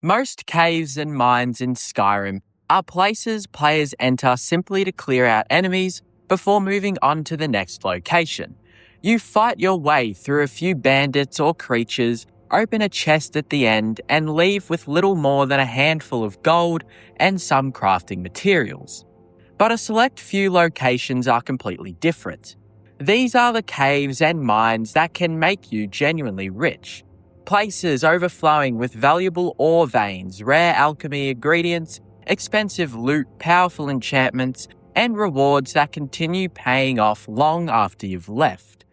Most caves and mines in Skyrim are places players enter simply to clear out enemies before moving on to the next location. You fight your way through a few bandits or creatures, open a chest at the end, and leave with little more than a handful of gold and some crafting materials. But a select few locations are completely different. These are the caves and mines that can make you genuinely rich. Places overflowing with valuable ore veins, rare alchemy ingredients, expensive loot, powerful enchantments, and rewards that continue paying off long after you've left.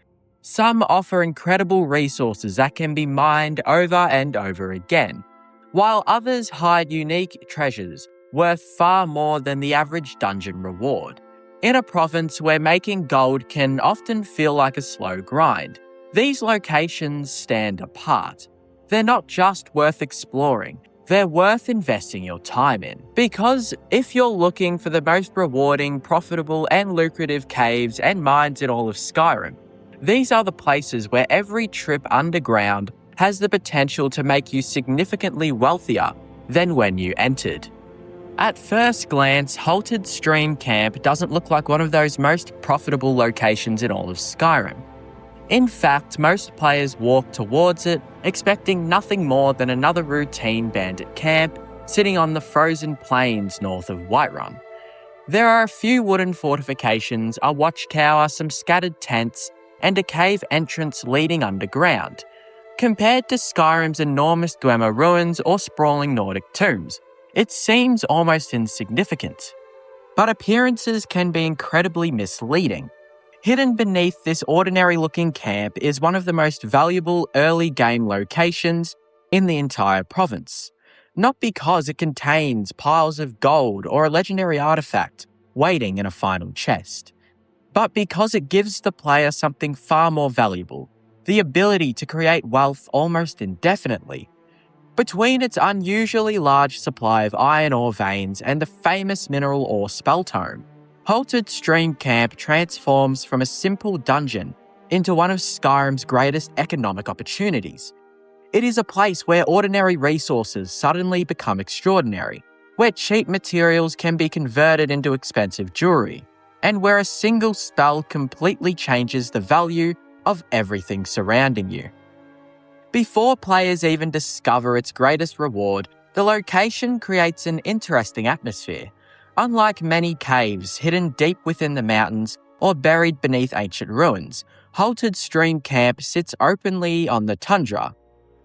Some offer incredible resources that can be mined over and over again, while others hide unique treasures worth far more than the average dungeon reward. In a province where making gold can often feel like a slow grind, these locations stand apart. They're not just worth exploring, they're worth investing your time in. Because if you're looking for the most rewarding, profitable, and lucrative caves and mines in all of Skyrim, these are the places where every trip underground has the potential to make you significantly wealthier than when you entered. At first glance, Halted Stream Camp doesn't look like one of those most profitable locations in all of Skyrim. In fact, most players walk towards it, expecting nothing more than another routine bandit camp sitting on the frozen plains north of Whiterun. There are a few wooden fortifications, a watchtower, some scattered tents, and a cave entrance leading underground. Compared to Skyrim's enormous Dwemer ruins or sprawling Nordic tombs, it seems almost insignificant. But appearances can be incredibly misleading. Hidden beneath this ordinary-looking camp is one of the most valuable early-game locations in the entire province. Not because it contains piles of gold or a legendary artifact waiting in a final chest, but because it gives the player something far more valuable, the ability to create wealth almost indefinitely. Between its unusually large supply of iron ore veins and the famous mineral ore spell tome, Halted Stream Camp transforms from a simple dungeon into one of Skyrim's greatest economic opportunities. It is a place where ordinary resources suddenly become extraordinary, where cheap materials can be converted into expensive jewelry, and where a single spell completely changes the value of everything surrounding you. Before players even discover its greatest reward, the location creates an interesting atmosphere. Unlike many caves hidden deep within the mountains or buried beneath ancient ruins, Halted Stream Camp sits openly on the tundra.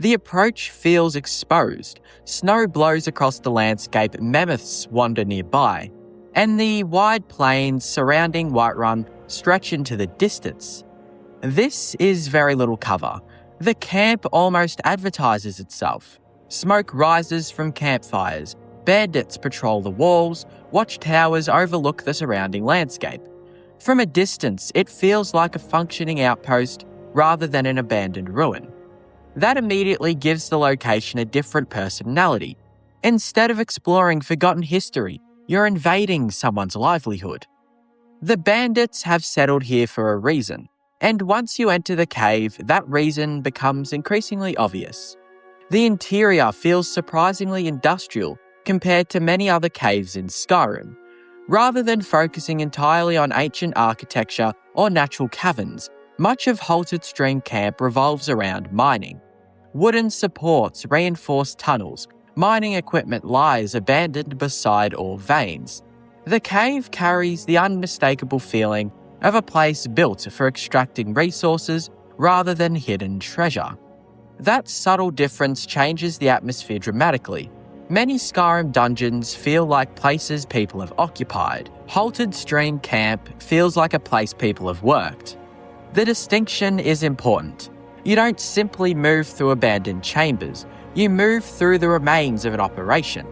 The approach feels exposed. Snow blows across the landscape, mammoths wander nearby, and the wide plains surrounding Whiterun stretch into the distance. This is very little cover. The camp almost advertises itself. Smoke rises from campfires, bandits patrol the walls, watchtowers overlook the surrounding landscape. From a distance, it feels like a functioning outpost rather than an abandoned ruin. That immediately gives the location a different personality. Instead of exploring forgotten history, you're invading someone's livelihood. The bandits have settled here for a reason, and once you enter the cave, that reason becomes increasingly obvious. The interior feels surprisingly industrial compared to many other caves in Skyrim. Rather than focusing entirely on ancient architecture or natural caverns, much of Halted Stream Camp revolves around mining. Wooden supports reinforce tunnels, mining equipment lies abandoned beside ore veins. The cave carries the unmistakable feeling of a place built for extracting resources rather than hidden treasure. That subtle difference changes the atmosphere dramatically. Many Skyrim dungeons feel like places people have occupied. Halted Stream Camp feels like a place people have worked. The distinction is important. You don't simply move through abandoned chambers, you move through the remains of an operation.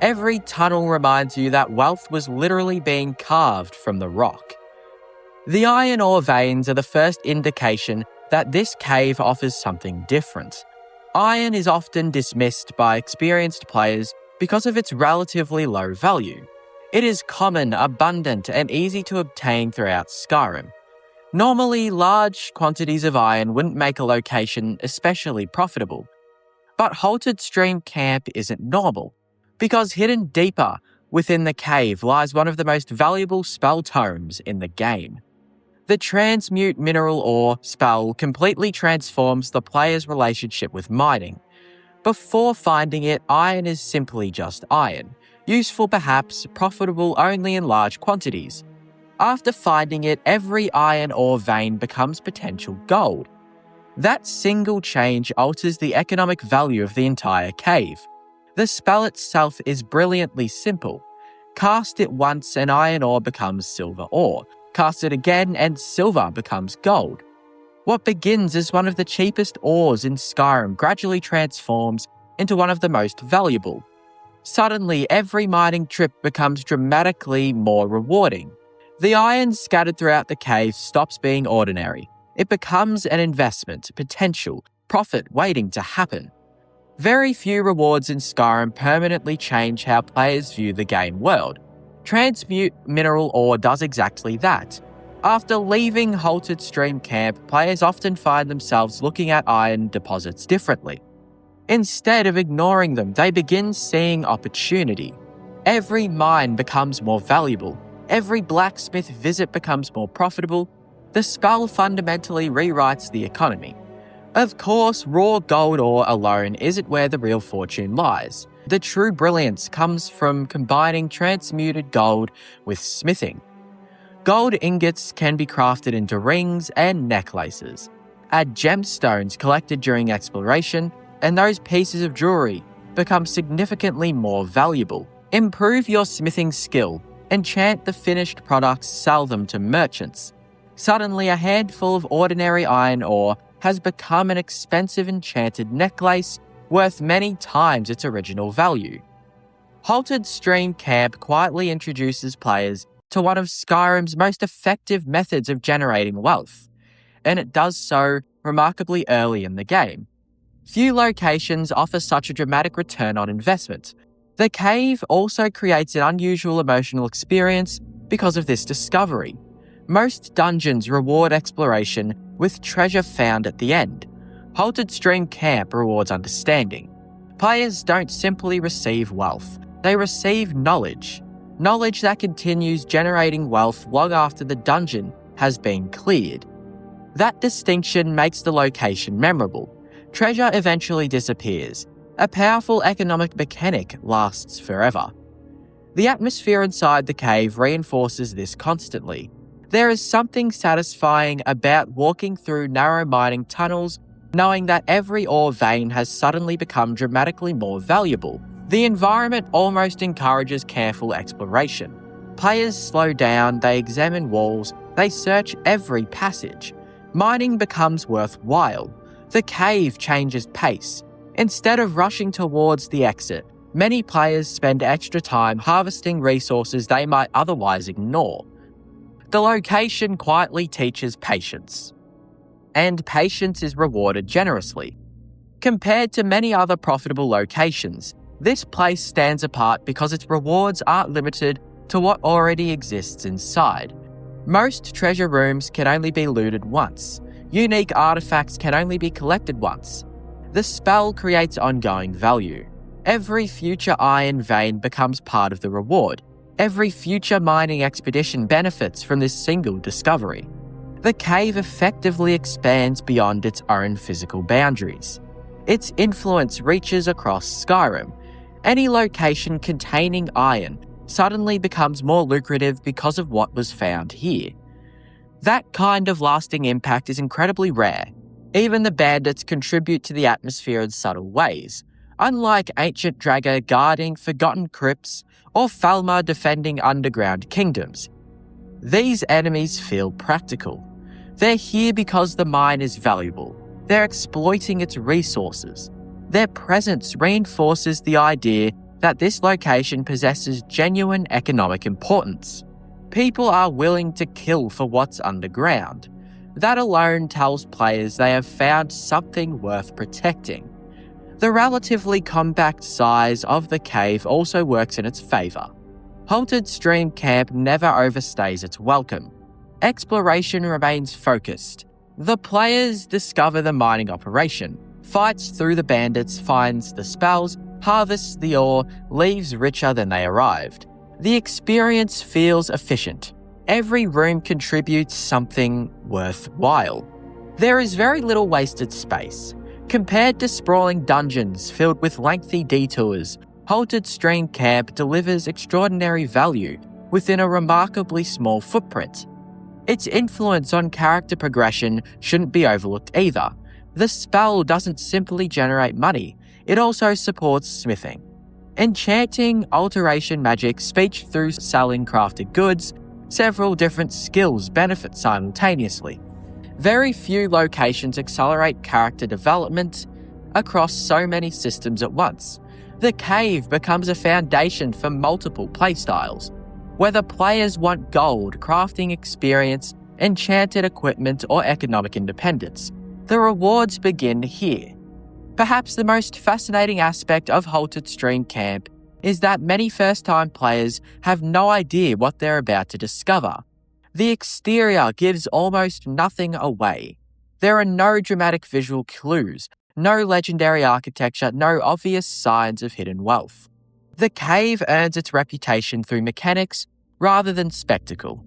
Every tunnel reminds you that wealth was literally being carved from the rock. The iron ore veins are the first indication that this cave offers something different. Iron is often dismissed by experienced players because of its relatively low value. It is common, abundant, and easy to obtain throughout Skyrim. Normally, large quantities of iron wouldn't make a location especially profitable. But Halted Stream Camp isn't normal, because hidden deeper within the cave lies one of the most valuable spell tomes in the game. The Transmute Mineral Ore spell completely transforms the player's relationship with mining. Before finding it, iron is simply just iron, useful perhaps, profitable only in large quantities. After finding it, every iron ore vein becomes potential gold. That single change alters the economic value of the entire cave. The spell itself is brilliantly simple. Cast it once and iron ore becomes silver ore. Cast it again and silver becomes gold. What begins as one of the cheapest ores in Skyrim gradually transforms into one of the most valuable. Suddenly, every mining trip becomes dramatically more rewarding. The iron scattered throughout the cave stops being ordinary. It becomes an investment, potential, profit waiting to happen. Very few rewards in Skyrim permanently change how players view the game world. Transmute Mineral Ore does exactly that. After leaving Halted Stream Camp, players often find themselves looking at iron deposits differently. Instead of ignoring them, they begin seeing opportunity. Every mine becomes more valuable. Every blacksmith visit becomes more profitable. The spell fundamentally rewrites the economy. Of course, raw gold ore alone isn't where the real fortune lies. The true brilliance comes from combining transmuted gold with smithing. Gold ingots can be crafted into rings and necklaces. Add gemstones collected during exploration, and those pieces of jewelry become significantly more valuable. Improve your smithing skill. Enchant the finished products, sell them to merchants. Suddenly, a handful of ordinary iron ore has become an expensive enchanted necklace worth many times its original value. Halted Stream Camp quietly introduces players to one of Skyrim's most effective methods of generating wealth, and it does so remarkably early in the game. Few locations offer such a dramatic return on investment. The cave also creates an unusual emotional experience because of this discovery. Most dungeons reward exploration with treasure found at the end. Halted Stream Camp rewards understanding. Players don't simply receive wealth, they receive knowledge. Knowledge that continues generating wealth long after the dungeon has been cleared. That distinction makes the location memorable. Treasure eventually disappears. A powerful economic mechanic lasts forever. The atmosphere inside the cave reinforces this constantly. There is something satisfying about walking through narrow mining tunnels, knowing that every ore vein has suddenly become dramatically more valuable. The environment almost encourages careful exploration. Players slow down, they examine walls, they search every passage. Mining becomes worthwhile. The cave changes pace. Instead of rushing towards the exit, many players spend extra time harvesting resources they might otherwise ignore. The location quietly teaches patience, and patience is rewarded generously. Compared to many other profitable locations, this place stands apart because its rewards aren't limited to what already exists inside. Most treasure rooms can only be looted once. Unique artifacts can only be collected once. The spell creates ongoing value. Every future iron vein becomes part of the reward. Every future mining expedition benefits from this single discovery. The cave effectively expands beyond its own physical boundaries. Its influence reaches across Skyrim. Any location containing iron suddenly becomes more lucrative because of what was found here. That kind of lasting impact is incredibly rare. Even the bandits contribute to the atmosphere in subtle ways. Unlike ancient Draga guarding forgotten crypts or Falmar defending underground kingdoms, these enemies feel practical. They're here because the mine is valuable. They're exploiting its resources. Their presence reinforces the idea that this location possesses genuine economic importance. People are willing to kill for what's underground. That alone tells players they have found something worth protecting. The relatively compact size of the cave also works in its favour. Halted Stream Camp never overstays its welcome. Exploration remains focused. The players discover the mining operation, fights through the bandits, finds the spells, harvests the ore, leaves richer than they arrived. The experience feels efficient. Every room contributes something worthwhile. There is very little wasted space. Compared to sprawling dungeons filled with lengthy detours, Halted Stream Camp delivers extraordinary value within a remarkably small footprint. Its influence on character progression shouldn't be overlooked either. The spell doesn't simply generate money, it also supports smithing. Enchanting, alteration magic, speech through selling crafted goods, several different skills benefit simultaneously. Very few locations accelerate character development across so many systems at once. The cave becomes a foundation for multiple playstyles. Whether players want gold, crafting experience, enchanted equipment, or economic independence, the rewards begin here. Perhaps the most fascinating aspect of Halted Stream Camp is that many first-time players have no idea what they're about to discover. The exterior gives almost nothing away. There are no dramatic visual clues, no legendary architecture, no obvious signs of hidden wealth. The cave earns its reputation through mechanics rather than spectacle.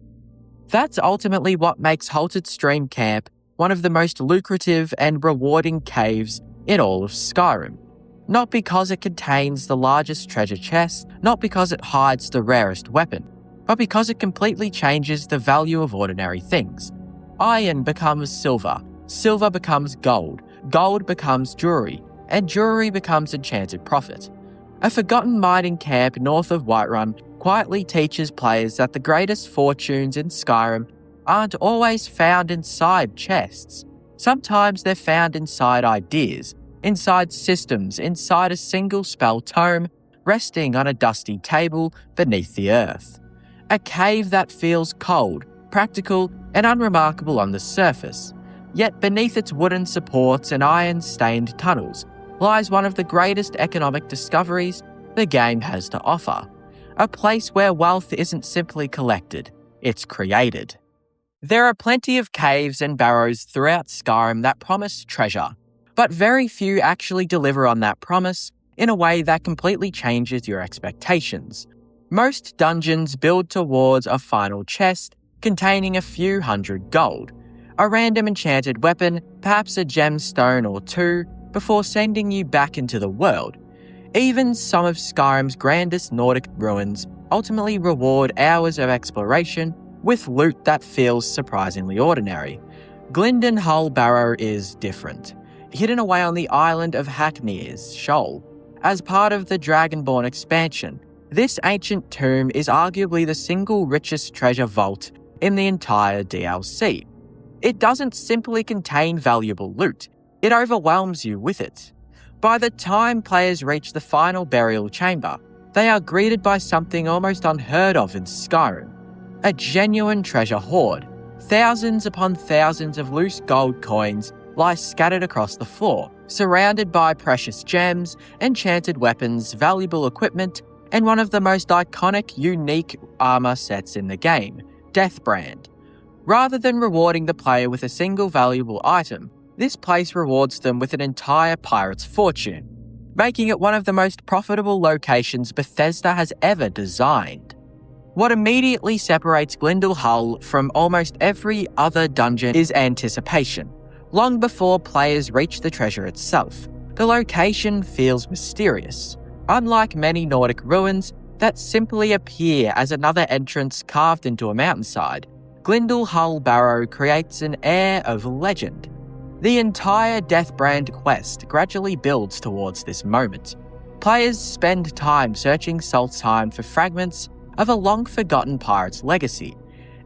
That's ultimately what makes Halted Stream Camp one of the most lucrative and rewarding caves in all of Skyrim. Not because it contains the largest treasure chest, not because it hides the rarest weapon, but because it completely changes the value of ordinary things. Iron becomes silver, silver becomes gold, gold becomes jewelry, and jewelry becomes enchanted profit. A forgotten mining camp north of Whiterun quietly teaches players that the greatest fortunes in Skyrim aren't always found inside chests. Sometimes they're found inside ideas, inside systems, inside a single spell tome, resting on a dusty table beneath the earth. A cave that feels cold, practical, and unremarkable on the surface. Yet beneath its wooden supports and iron-stained tunnels lies one of the greatest economic discoveries the game has to offer. A place where wealth isn't simply collected, it's created. There are plenty of caves and barrows throughout Skyrim that promise treasure, but very few actually deliver on that promise in a way that completely changes your expectations. Most dungeons build towards a final chest containing a few hundred gold, a random enchanted weapon, perhaps a gemstone or two, before sending you back into the world. Even some of Skyrim's grandest Nordic ruins ultimately reward hours of exploration with loot that feels surprisingly ordinary. Glyndon Hull Barrow is different. Hidden away on the island of Hackney's Shoal, as part of the Dragonborn expansion, this ancient tomb is arguably the single richest treasure vault in the entire DLC. It doesn't simply contain valuable loot, it overwhelms you with it. By the time players reach the final burial chamber, they are greeted by something almost unheard of in Skyrim. A genuine treasure hoard. Thousands upon thousands of loose gold coins lie scattered across the floor, surrounded by precious gems, enchanted weapons, valuable equipment, and one of the most iconic, unique armor sets in the game, Deathbrand. Rather than rewarding the player with a single valuable item, this place rewards them with an entire pirate's fortune, making it one of the most profitable locations Bethesda has ever designed. What immediately separates Glyndon Hull from almost every other dungeon is anticipation. Long before players reach the treasure itself, the location feels mysterious. Unlike many Nordic ruins that simply appear as another entrance carved into a mountainside, Glyndon Hull Barrow creates an air of legend. The entire Deathbrand quest gradually builds towards this moment. Players spend time searching Saltzheim for fragments of a long-forgotten pirate's legacy.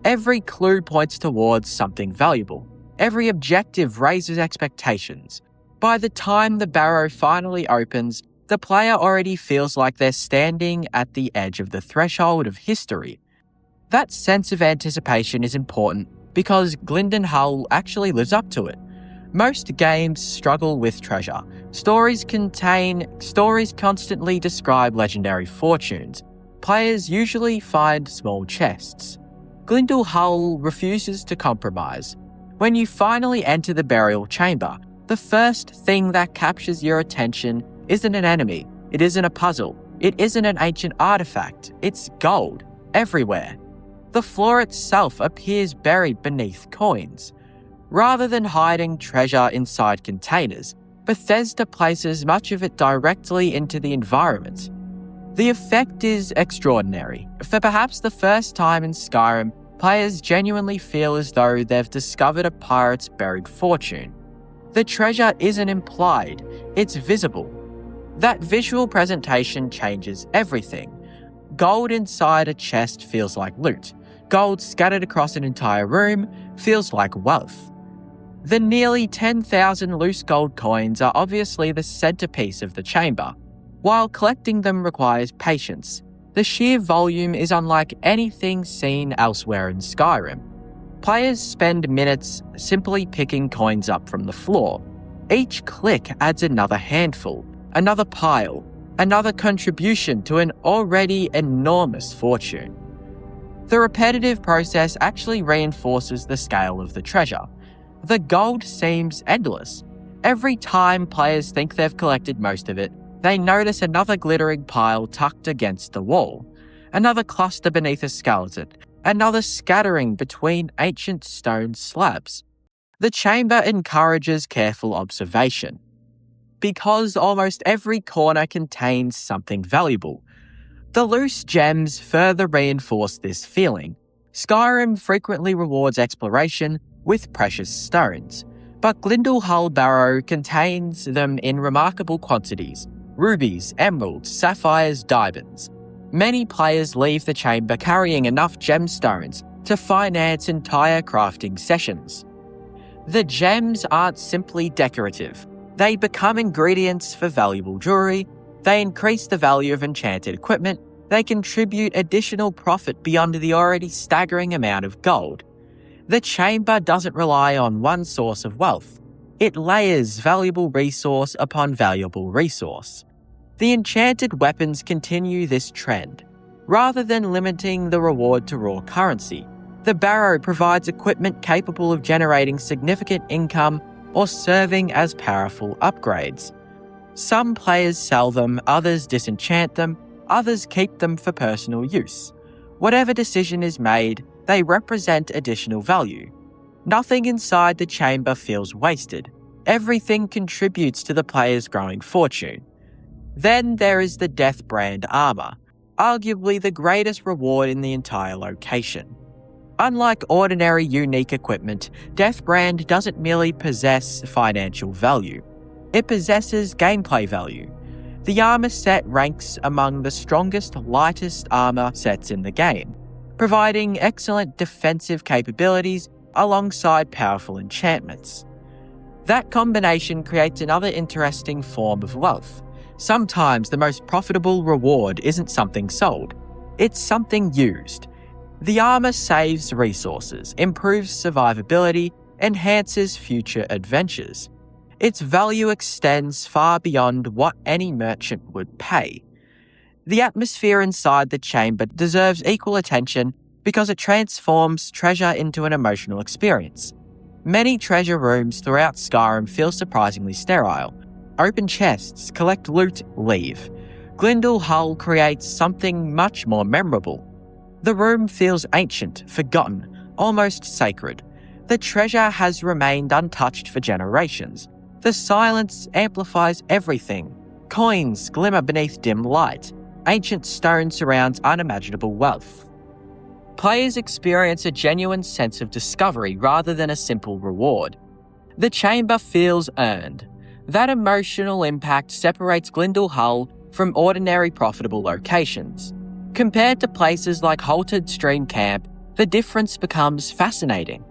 Every clue points towards something valuable. Every objective raises expectations. By the time the barrow finally opens, the player already feels like they're standing at the edge of the threshold of history. That sense of anticipation is important because Glyndon Hull actually lives up to it. Most games struggle with treasure. Stories constantly describe legendary fortunes. Players usually find small chests. Glyndon Hull refuses to compromise. When you finally enter the burial chamber, The first thing that captures your attention isn't an enemy, it isn't a puzzle, it isn't an ancient artifact, it's gold, everywhere. The floor itself appears buried beneath coins. Rather than hiding treasure inside containers, Bethesda places much of it directly into the environment. The effect is extraordinary. For perhaps the first time in Skyrim, players genuinely feel as though they've discovered a pirate's buried fortune. The treasure isn't implied, it's visible. That visual presentation changes everything. Gold inside a chest feels like loot. Gold scattered across an entire room feels like wealth. The nearly 10,000 loose gold coins are obviously the centerpiece of the chamber. While collecting them requires patience, the sheer volume is unlike anything seen elsewhere in Skyrim. Players spend minutes simply picking coins up from the floor. Each click adds another handful, another pile, another contribution to an already enormous fortune. The repetitive process actually reinforces the scale of the treasure. The gold seems endless. Every time players think they've collected most of it, they notice another glittering pile tucked against the wall, another cluster beneath a skeleton, another scattering between ancient stone slabs. The chamber encourages careful observation. Because almost every corner contains something valuable. The loose gems further reinforce this feeling. Skyrim frequently rewards exploration with precious stones, but Glyndwr Barrow contains them in remarkable quantities: rubies, emeralds, sapphires, diamonds. Many players leave the chamber carrying enough gemstones to finance entire crafting sessions. The gems aren't simply decorative. They become ingredients for valuable jewelry, they increase the value of enchanted equipment, they contribute additional profit beyond the already staggering amount of gold. The chamber doesn't rely on one source of wealth. It layers valuable resource upon valuable resource. The enchanted weapons continue this trend. Rather than limiting the reward to raw currency, the barrow provides equipment capable of generating significant income or serving as powerful upgrades. Some players sell them, others disenchant them, others keep them for personal use. Whatever decision is made, they represent additional value. Nothing inside the chamber feels wasted. Everything contributes to the player's growing fortune. Then there is the Death Brand armor, arguably the greatest reward in the entire location. Unlike ordinary unique equipment, Death Brand doesn't merely possess financial value. It possesses gameplay value. The armor set ranks among the strongest, lightest armor sets in the game, providing excellent defensive capabilities alongside powerful enchantments. That combination creates another interesting form of wealth. Sometimes the most profitable reward isn't something sold, it's something used. The armor saves resources, improves survivability, enhances future adventures. Its value extends far beyond what any merchant would pay. The atmosphere inside the chamber deserves equal attention because it transforms treasure into an emotional experience. Many treasure rooms throughout Skyrim feel surprisingly sterile. Open chests, collect loot, leave. Glyndwr creates something much more memorable. The room feels ancient, forgotten, almost sacred. The treasure has remained untouched for generations. The silence amplifies everything. Coins glimmer beneath dim light. Ancient stone surrounds unimaginable wealth. Players experience a genuine sense of discovery rather than a simple reward. The chamber feels earned. That emotional impact separates Glyndwr from ordinary profitable locations. Compared to places like Halted Stream Camp, the difference becomes fascinating.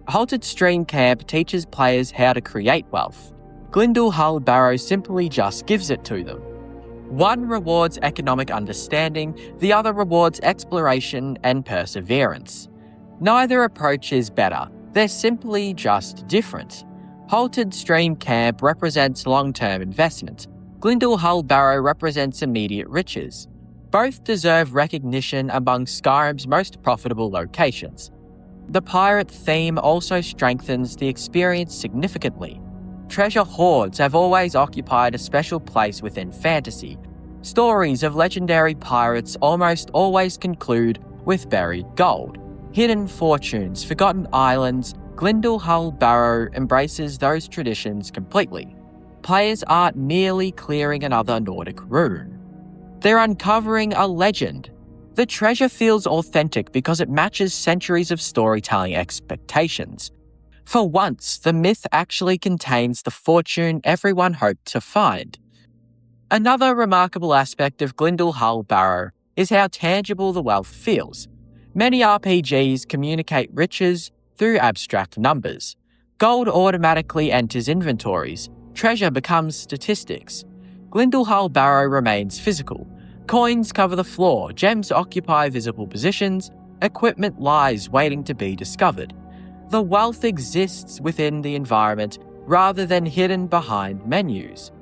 Halted Stream Camp teaches players how to create wealth. Glyndwr Barrow simply just gives it to them. One rewards economic understanding, the other rewards exploration and perseverance. Neither approach is better, they're simply just different. Halted Stream Camp represents long-term investment. Glyndwr Barrow represents immediate riches. Both deserve recognition among Skyrim's most profitable locations. The pirate theme also strengthens the experience significantly. treasure hoards have always occupied a special place within fantasy. Stories of legendary pirates almost always conclude with buried gold, hidden fortunes, forgotten islands. Glyndwr Barrow embraces those traditions completely. Players aren't merely clearing another Nordic rune. They're uncovering a legend. The treasure feels authentic because it matches centuries of storytelling expectations. For once, the myth actually contains the fortune everyone hoped to find. Another remarkable aspect of Glyndwr Barrow is how tangible the wealth feels. Many RPGs communicate riches through abstract numbers. Gold automatically enters inventories. Treasure becomes statistics. Glyndwr Barrow remains physical. Coins cover the floor, gems occupy visible positions, equipment lies waiting to be discovered. The wealth exists within the environment rather than hidden behind menus.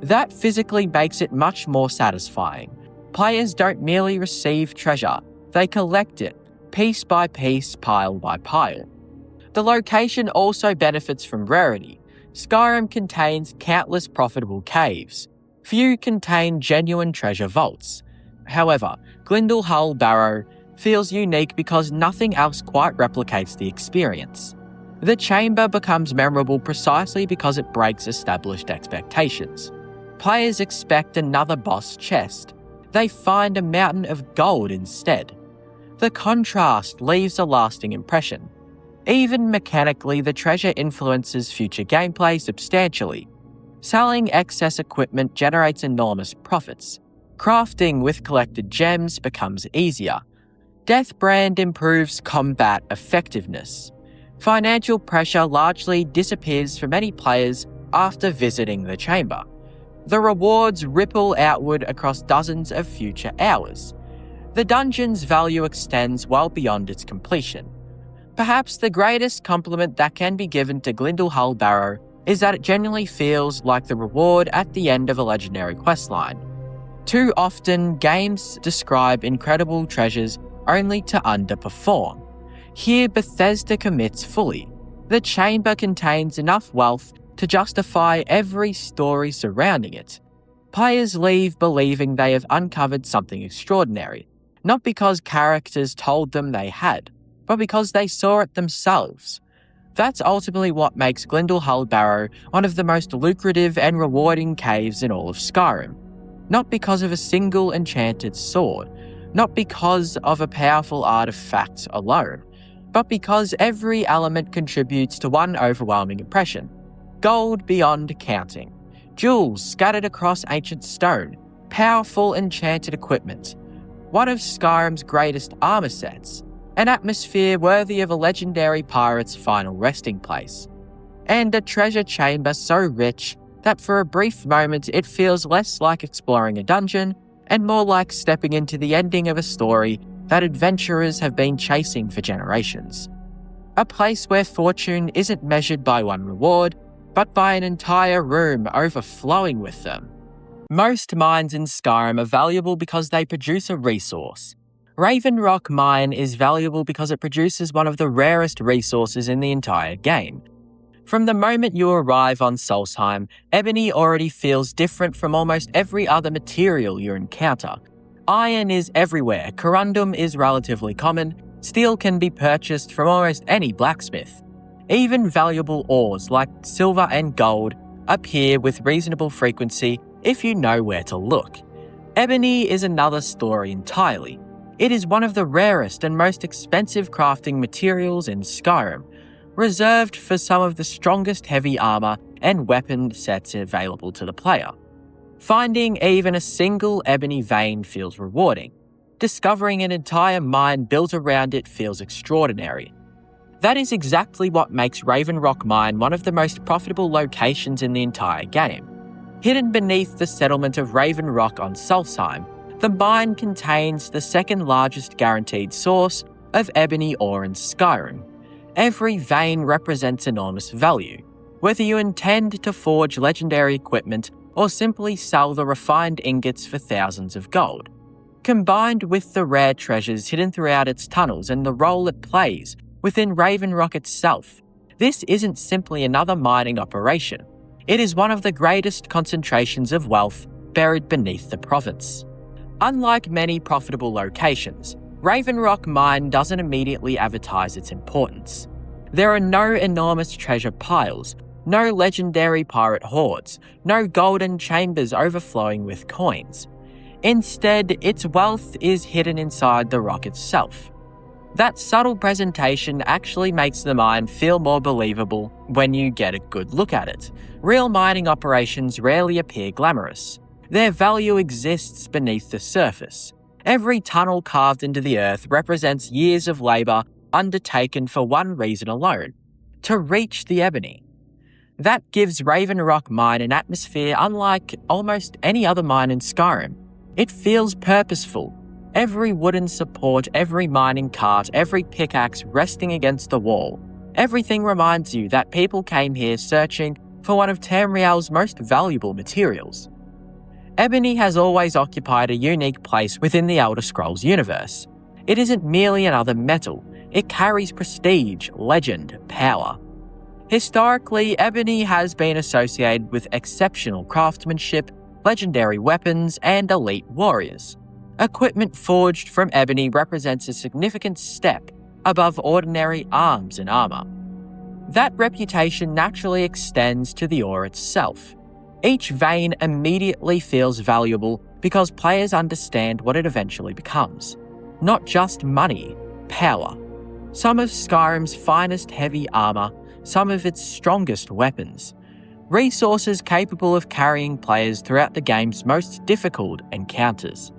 That physically makes it much more satisfying. Players don't merely receive treasure, they collect it, piece by piece, pile by pile. The location also benefits from rarity. Skyrim contains countless profitable caves. Few contain genuine treasure vaults. However, Glyndwr Barrow feels unique because nothing else quite replicates the experience. The chamber becomes memorable precisely because it breaks established expectations. Players expect another boss chest. They find a mountain of gold instead. The contrast leaves a lasting impression. Even mechanically, the treasure influences future gameplay substantially. Selling excess equipment generates enormous profits. Crafting with collected gems becomes easier. Deathbrand improves combat effectiveness. Financial pressure largely disappears for many players after visiting the chamber. The rewards ripple outward across dozens of future hours. The dungeon's value extends well beyond its completion. Perhaps the greatest compliment that can be given to Glyndwr Barrow is that it genuinely feels like the reward at the end of a legendary questline. Too often, games describe incredible treasures only to underperform. Here, Bethesda commits fully. The chamber contains enough wealth to justify every story surrounding it. Players leave believing they have uncovered something extraordinary, not because characters told them they had, but because they saw it themselves. That's ultimately what makes Glyndwr Barrow one of the most lucrative and rewarding caves in all of Skyrim. Not because of a single enchanted sword, not because of a powerful artifact alone, but because every element contributes to one overwhelming impression. Gold beyond counting, jewels scattered across ancient stone, powerful enchanted equipment, one of Skyrim's greatest armor sets, an atmosphere worthy of a legendary pirate's final resting place, and a treasure chamber so rich that for a brief moment it feels less like exploring a dungeon and more like stepping into the ending of a story that adventurers have been chasing for generations. A place where fortune isn't measured by one reward, but by an entire room overflowing with them. Most mines in Skyrim are valuable because they produce a resource. Raven Rock Mine is valuable because it produces one of the rarest resources in the entire game. From the moment you arrive on Solstheim, ebony already feels different from almost every other material you encounter. Iron is everywhere, corundum is relatively common, steel can be purchased from almost any blacksmith. Even valuable ores like silver and gold appear with reasonable frequency if you know where to look. Ebony is another story entirely. It is one of the rarest and most expensive crafting materials in Skyrim, reserved for some of the strongest heavy armor and weapon sets available to the player. Finding even a single ebony vein feels rewarding. Discovering an entire mine built around it feels extraordinary. That is exactly what makes Raven Rock Mine one of the most profitable locations in the entire game. Hidden beneath the settlement of Raven Rock on Solstheim, the mine contains the second largest guaranteed source of ebony ore in Skyrim. Every vein represents enormous value, whether you intend to forge legendary equipment or simply sell the refined ingots for thousands of gold. Combined with the rare treasures hidden throughout its tunnels and the role it plays within Raven Rock itself, this isn't simply another mining operation. It is one of the greatest concentrations of wealth buried beneath the province. Unlike many profitable locations, Raven Rock Mine doesn't immediately advertise its importance. There are no enormous treasure piles, no legendary pirate hoards, no golden chambers overflowing with coins. Instead, its wealth is hidden inside the rock itself. That subtle presentation actually makes the mine feel more believable when you get a good look at it. Real mining operations rarely appear glamorous. Their value exists beneath the surface. Every tunnel carved into the earth represents years of labour undertaken for one reason alone: to reach the ebony. That gives Raven Rock Mine an atmosphere unlike almost any other mine in Skyrim. It feels purposeful. Every wooden support, every mining cart, every pickaxe resting against the wall. Everything reminds you that people came here searching for one of Tamriel's most valuable materials. Ebony has always occupied a unique place within the Elder Scrolls universe. It isn't merely another metal, it carries prestige, legend, power. Historically, ebony has been associated with exceptional craftsmanship, legendary weapons, and elite warriors. Equipment forged from ebony represents a significant step above ordinary arms and armor. That reputation naturally extends to the ore itself. Each vein immediately feels valuable because players understand what it eventually becomes. Not just money, power. Some of Skyrim's finest heavy armor, some of its strongest weapons. Resources capable of carrying players throughout the game's most difficult encounters.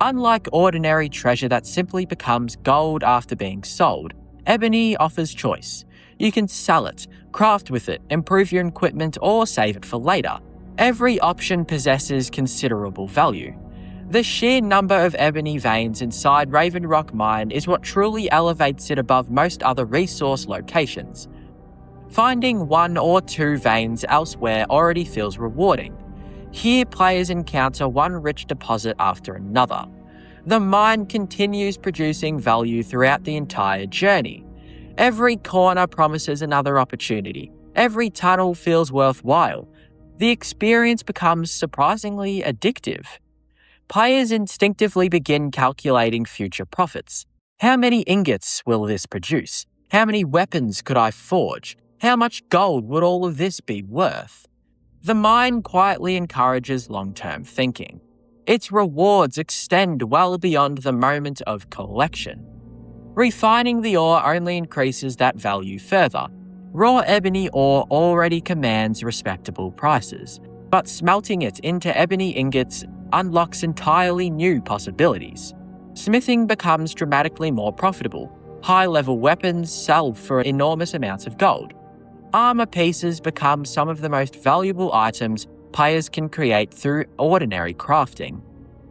Unlike ordinary treasure that simply becomes gold after being sold, ebony offers choice. You can sell it, craft with it, improve your equipment, or save it for later. Every option possesses considerable value. The sheer number of ebony veins inside Raven Rock Mine is what truly elevates it above most other resource locations. Finding one or two veins elsewhere already feels rewarding. Here, players encounter one rich deposit after another. The mine continues producing value throughout the entire journey. Every corner promises another opportunity. Every tunnel feels worthwhile. The experience becomes surprisingly addictive. Players instinctively begin calculating future profits. How many ingots will this produce? How many weapons could I forge? How much gold would all of this be worth? The mine quietly encourages long-term thinking. Its rewards extend well beyond the moment of collection. Refining the ore only increases that value further. Raw ebony ore already commands respectable prices, but smelting it into ebony ingots unlocks entirely new possibilities. Smithing becomes dramatically more profitable. High-level weapons sell for enormous amounts of gold. Armor pieces become some of the most valuable items players can create through ordinary crafting.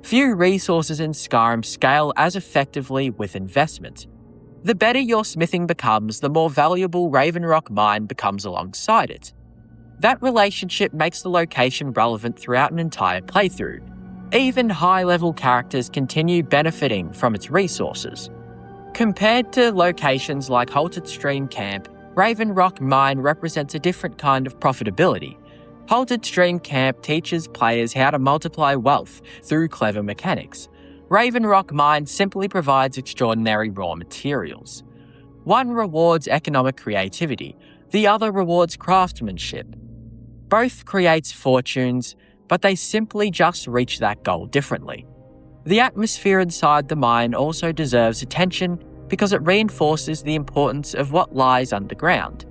Few resources in Skyrim scale as effectively with investment. The better your smithing becomes, the more valuable Raven Rock Mine becomes alongside it. That relationship makes the location relevant throughout an entire playthrough. Even high-level characters continue benefiting from its resources. Compared to locations like Halted Stream Camp, Raven Rock Mine represents a different kind of profitability. Halted Stream Camp teaches players how to multiply wealth through clever mechanics. Raven Rock Mine simply provides extraordinary raw materials. One rewards economic creativity, the other rewards craftsmanship. Both creates fortunes, but they simply just reach that goal differently. The atmosphere inside the mine also deserves attention because it reinforces the importance of what lies underground.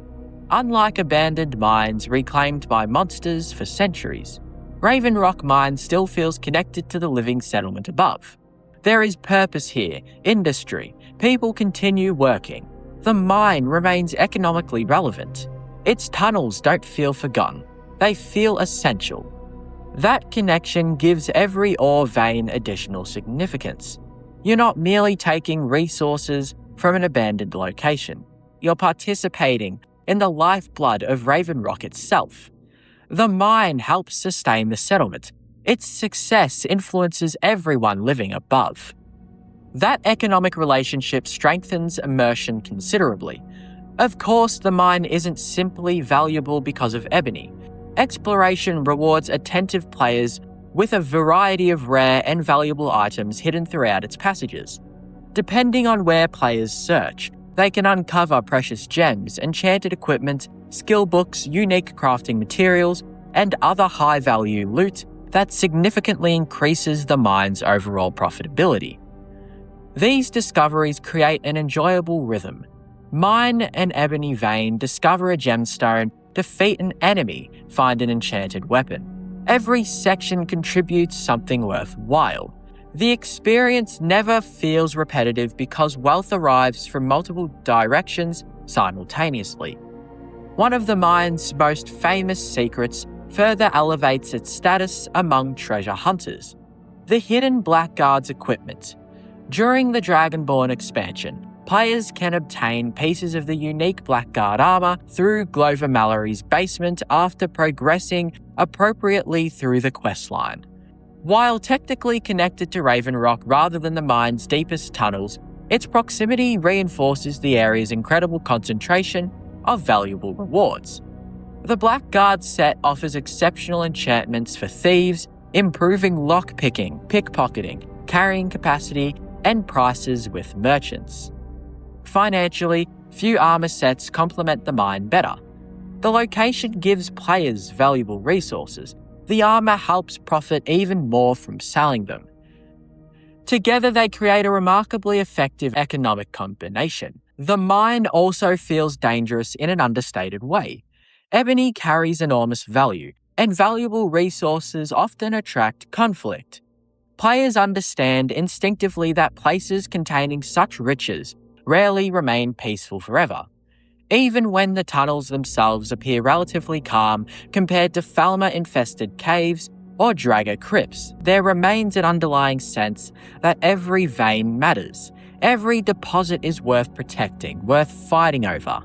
Unlike abandoned mines reclaimed by monsters for centuries, Raven Rock Mine still feels connected to the living settlement above. There is purpose here, industry, people continue working. The mine remains economically relevant. Its tunnels don't feel forgotten, they feel essential. That connection gives every ore vein additional significance. You're not merely taking resources from an abandoned location. You're participating in the lifeblood of Raven Rock itself. The mine helps sustain the settlement. Its success influences everyone living above. That economic relationship strengthens immersion considerably. Of course, the mine isn't simply valuable because of ebony. Exploration rewards attentive players with a variety of rare and valuable items hidden throughout its passages. Depending on where players search, they can uncover precious gems, enchanted equipment, skill books, unique crafting materials, and other high-value loot that significantly increases the mine's overall profitability. These discoveries create an enjoyable rhythm. Mine an ebony vein, discover a gemstone, defeat an enemy, find an enchanted weapon. Every section contributes something worthwhile. The experience never feels repetitive because wealth arrives from multiple directions simultaneously. One of the mine's most famous secrets further elevates its status among treasure hunters: the hidden Blackguard's equipment. During the Dragonborn expansion, players can obtain pieces of the unique Blackguard armor through Glover Mallory's basement after progressing appropriately through the questline. While technically connected to Raven Rock rather than the mine's deepest tunnels, its proximity reinforces the area's incredible concentration of valuable rewards. The Blackguard set offers exceptional enchantments for thieves, improving lock-picking, pickpocketing, carrying capacity, and prices with merchants. Financially, few armor sets complement the mine better. The location gives players valuable resources. The armor helps profit even more from selling them. Together, they create a remarkably effective economic combination. The mine also feels dangerous in an understated way. Ebony carries enormous value, and valuable resources often attract conflict. Players understand instinctively that places containing such riches rarely remain peaceful forever. Even when the tunnels themselves appear relatively calm compared to Falmer-infested caves or Dragger crypts, there remains an underlying sense that every vein matters. Every deposit is worth protecting, worth fighting over.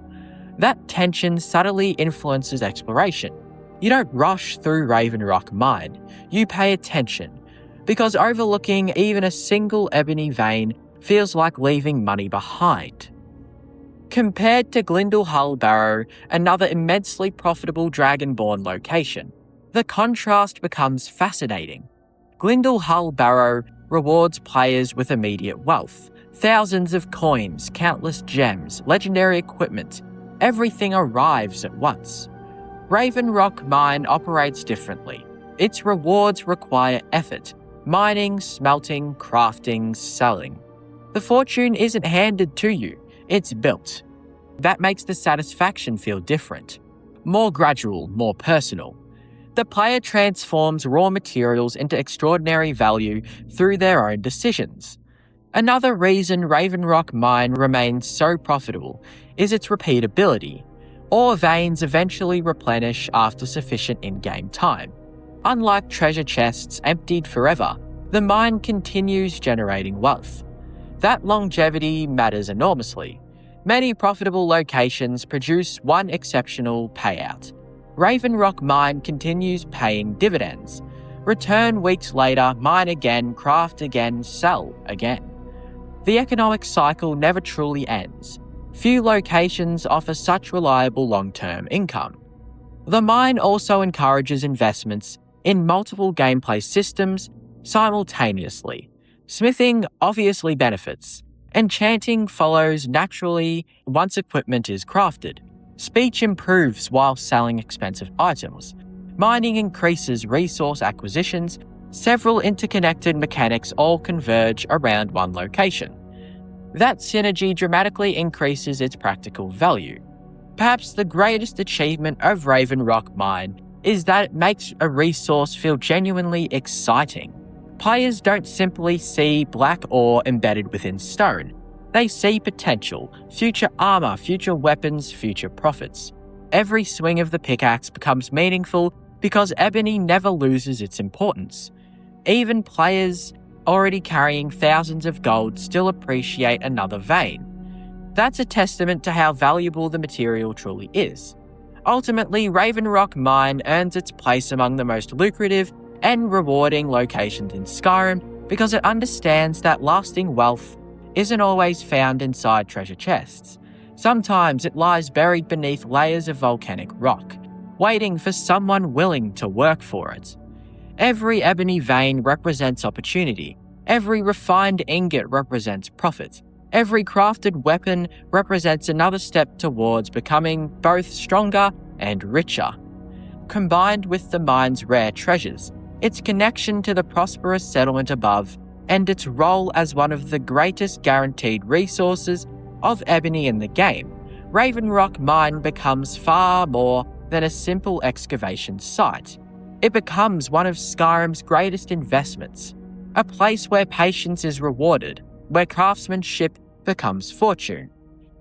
That tension subtly influences exploration. You don't rush through Raven Rock Mine. You pay attention, because overlooking even a single ebony vein feels like leaving money behind. Compared to Glyndal Barrow, another immensely profitable Dragonborn location, the contrast becomes fascinating. Glyndal Barrow rewards players with immediate wealth, thousands of coins, countless gems, legendary equipment. Everything arrives at once. Raven Rock Mine operates differently. Its rewards require effort: mining, smelting, crafting, selling. The fortune isn't handed to you, it's built. That makes the satisfaction feel different, more gradual, more personal. The player transforms raw materials into extraordinary value through their own decisions. Another reason Raven Rock Mine remains so profitable is its repeatability. Ore veins eventually replenish after sufficient in-game time. Unlike treasure chests emptied forever, the mine continues generating wealth. That longevity matters enormously. Many profitable locations produce one exceptional payout. Raven Rock Mine continues paying dividends. Return weeks later, mine again, craft again, sell again. The economic cycle never truly ends. Few locations offer such reliable long-term income. The mine also encourages investments in multiple gameplay systems simultaneously. Smithing obviously benefits. Enchanting follows naturally once equipment is crafted. Speech improves while selling expensive items. Mining increases resource acquisitions. Several interconnected mechanics all converge around one location. That synergy dramatically increases its practical value. Perhaps the greatest achievement of Raven Rock Mine is that it makes a resource feel genuinely exciting. Players don't simply see black ore embedded within stone. They see potential, future armor, future weapons, future profits. Every swing of the pickaxe becomes meaningful because ebony never loses its importance. Even players already carrying thousands of gold still appreciate another vein. That's a testament to how valuable the material truly is. Ultimately, Raven Rock Mine earns its place among the most lucrative and rewarding locations in Skyrim because it understands that lasting wealth isn't always found inside treasure chests. Sometimes it lies buried beneath layers of volcanic rock. waiting for someone willing to work for it. Every ebony vein represents opportunity. Every refined ingot represents profit. Every crafted weapon represents another step towards becoming both stronger and richer. Combined with the mine's rare treasures, its connection to the prosperous settlement above, and its role as one of the greatest guaranteed resources of ebony in the game, Raven Rock Mine becomes far more than a simple excavation site. It becomes one of Skyrim's greatest investments, a place where patience is rewarded, where craftsmanship becomes fortune,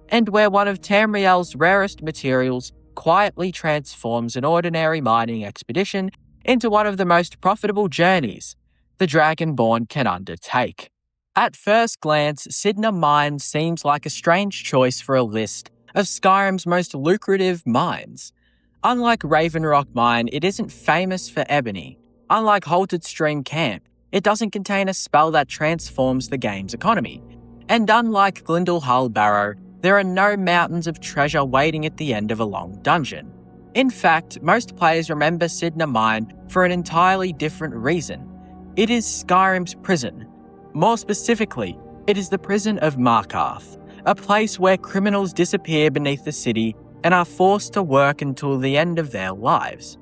and where one of Tamriel's rarest materials quietly transforms an ordinary mining expedition into one of the most profitable journeys the dragonborn can undertake. At first glance, Sidna Mine seems like a strange choice for a list of Skyrim's most lucrative mines. Unlike Raven Rock Mine, it isn't famous for ebony. Unlike Halted Stream Camp, it doesn't contain a spell that transforms the game's economy. And unlike Glyndalhull Barrow, there are no mountains of treasure waiting at the end of a long dungeon. In fact, most players remember Sidna Mine for an entirely different reason. It is Skyrim's prison. More specifically, it is the prison of Markarth, a place where criminals disappear beneath the city and are forced to work until the end of their lives.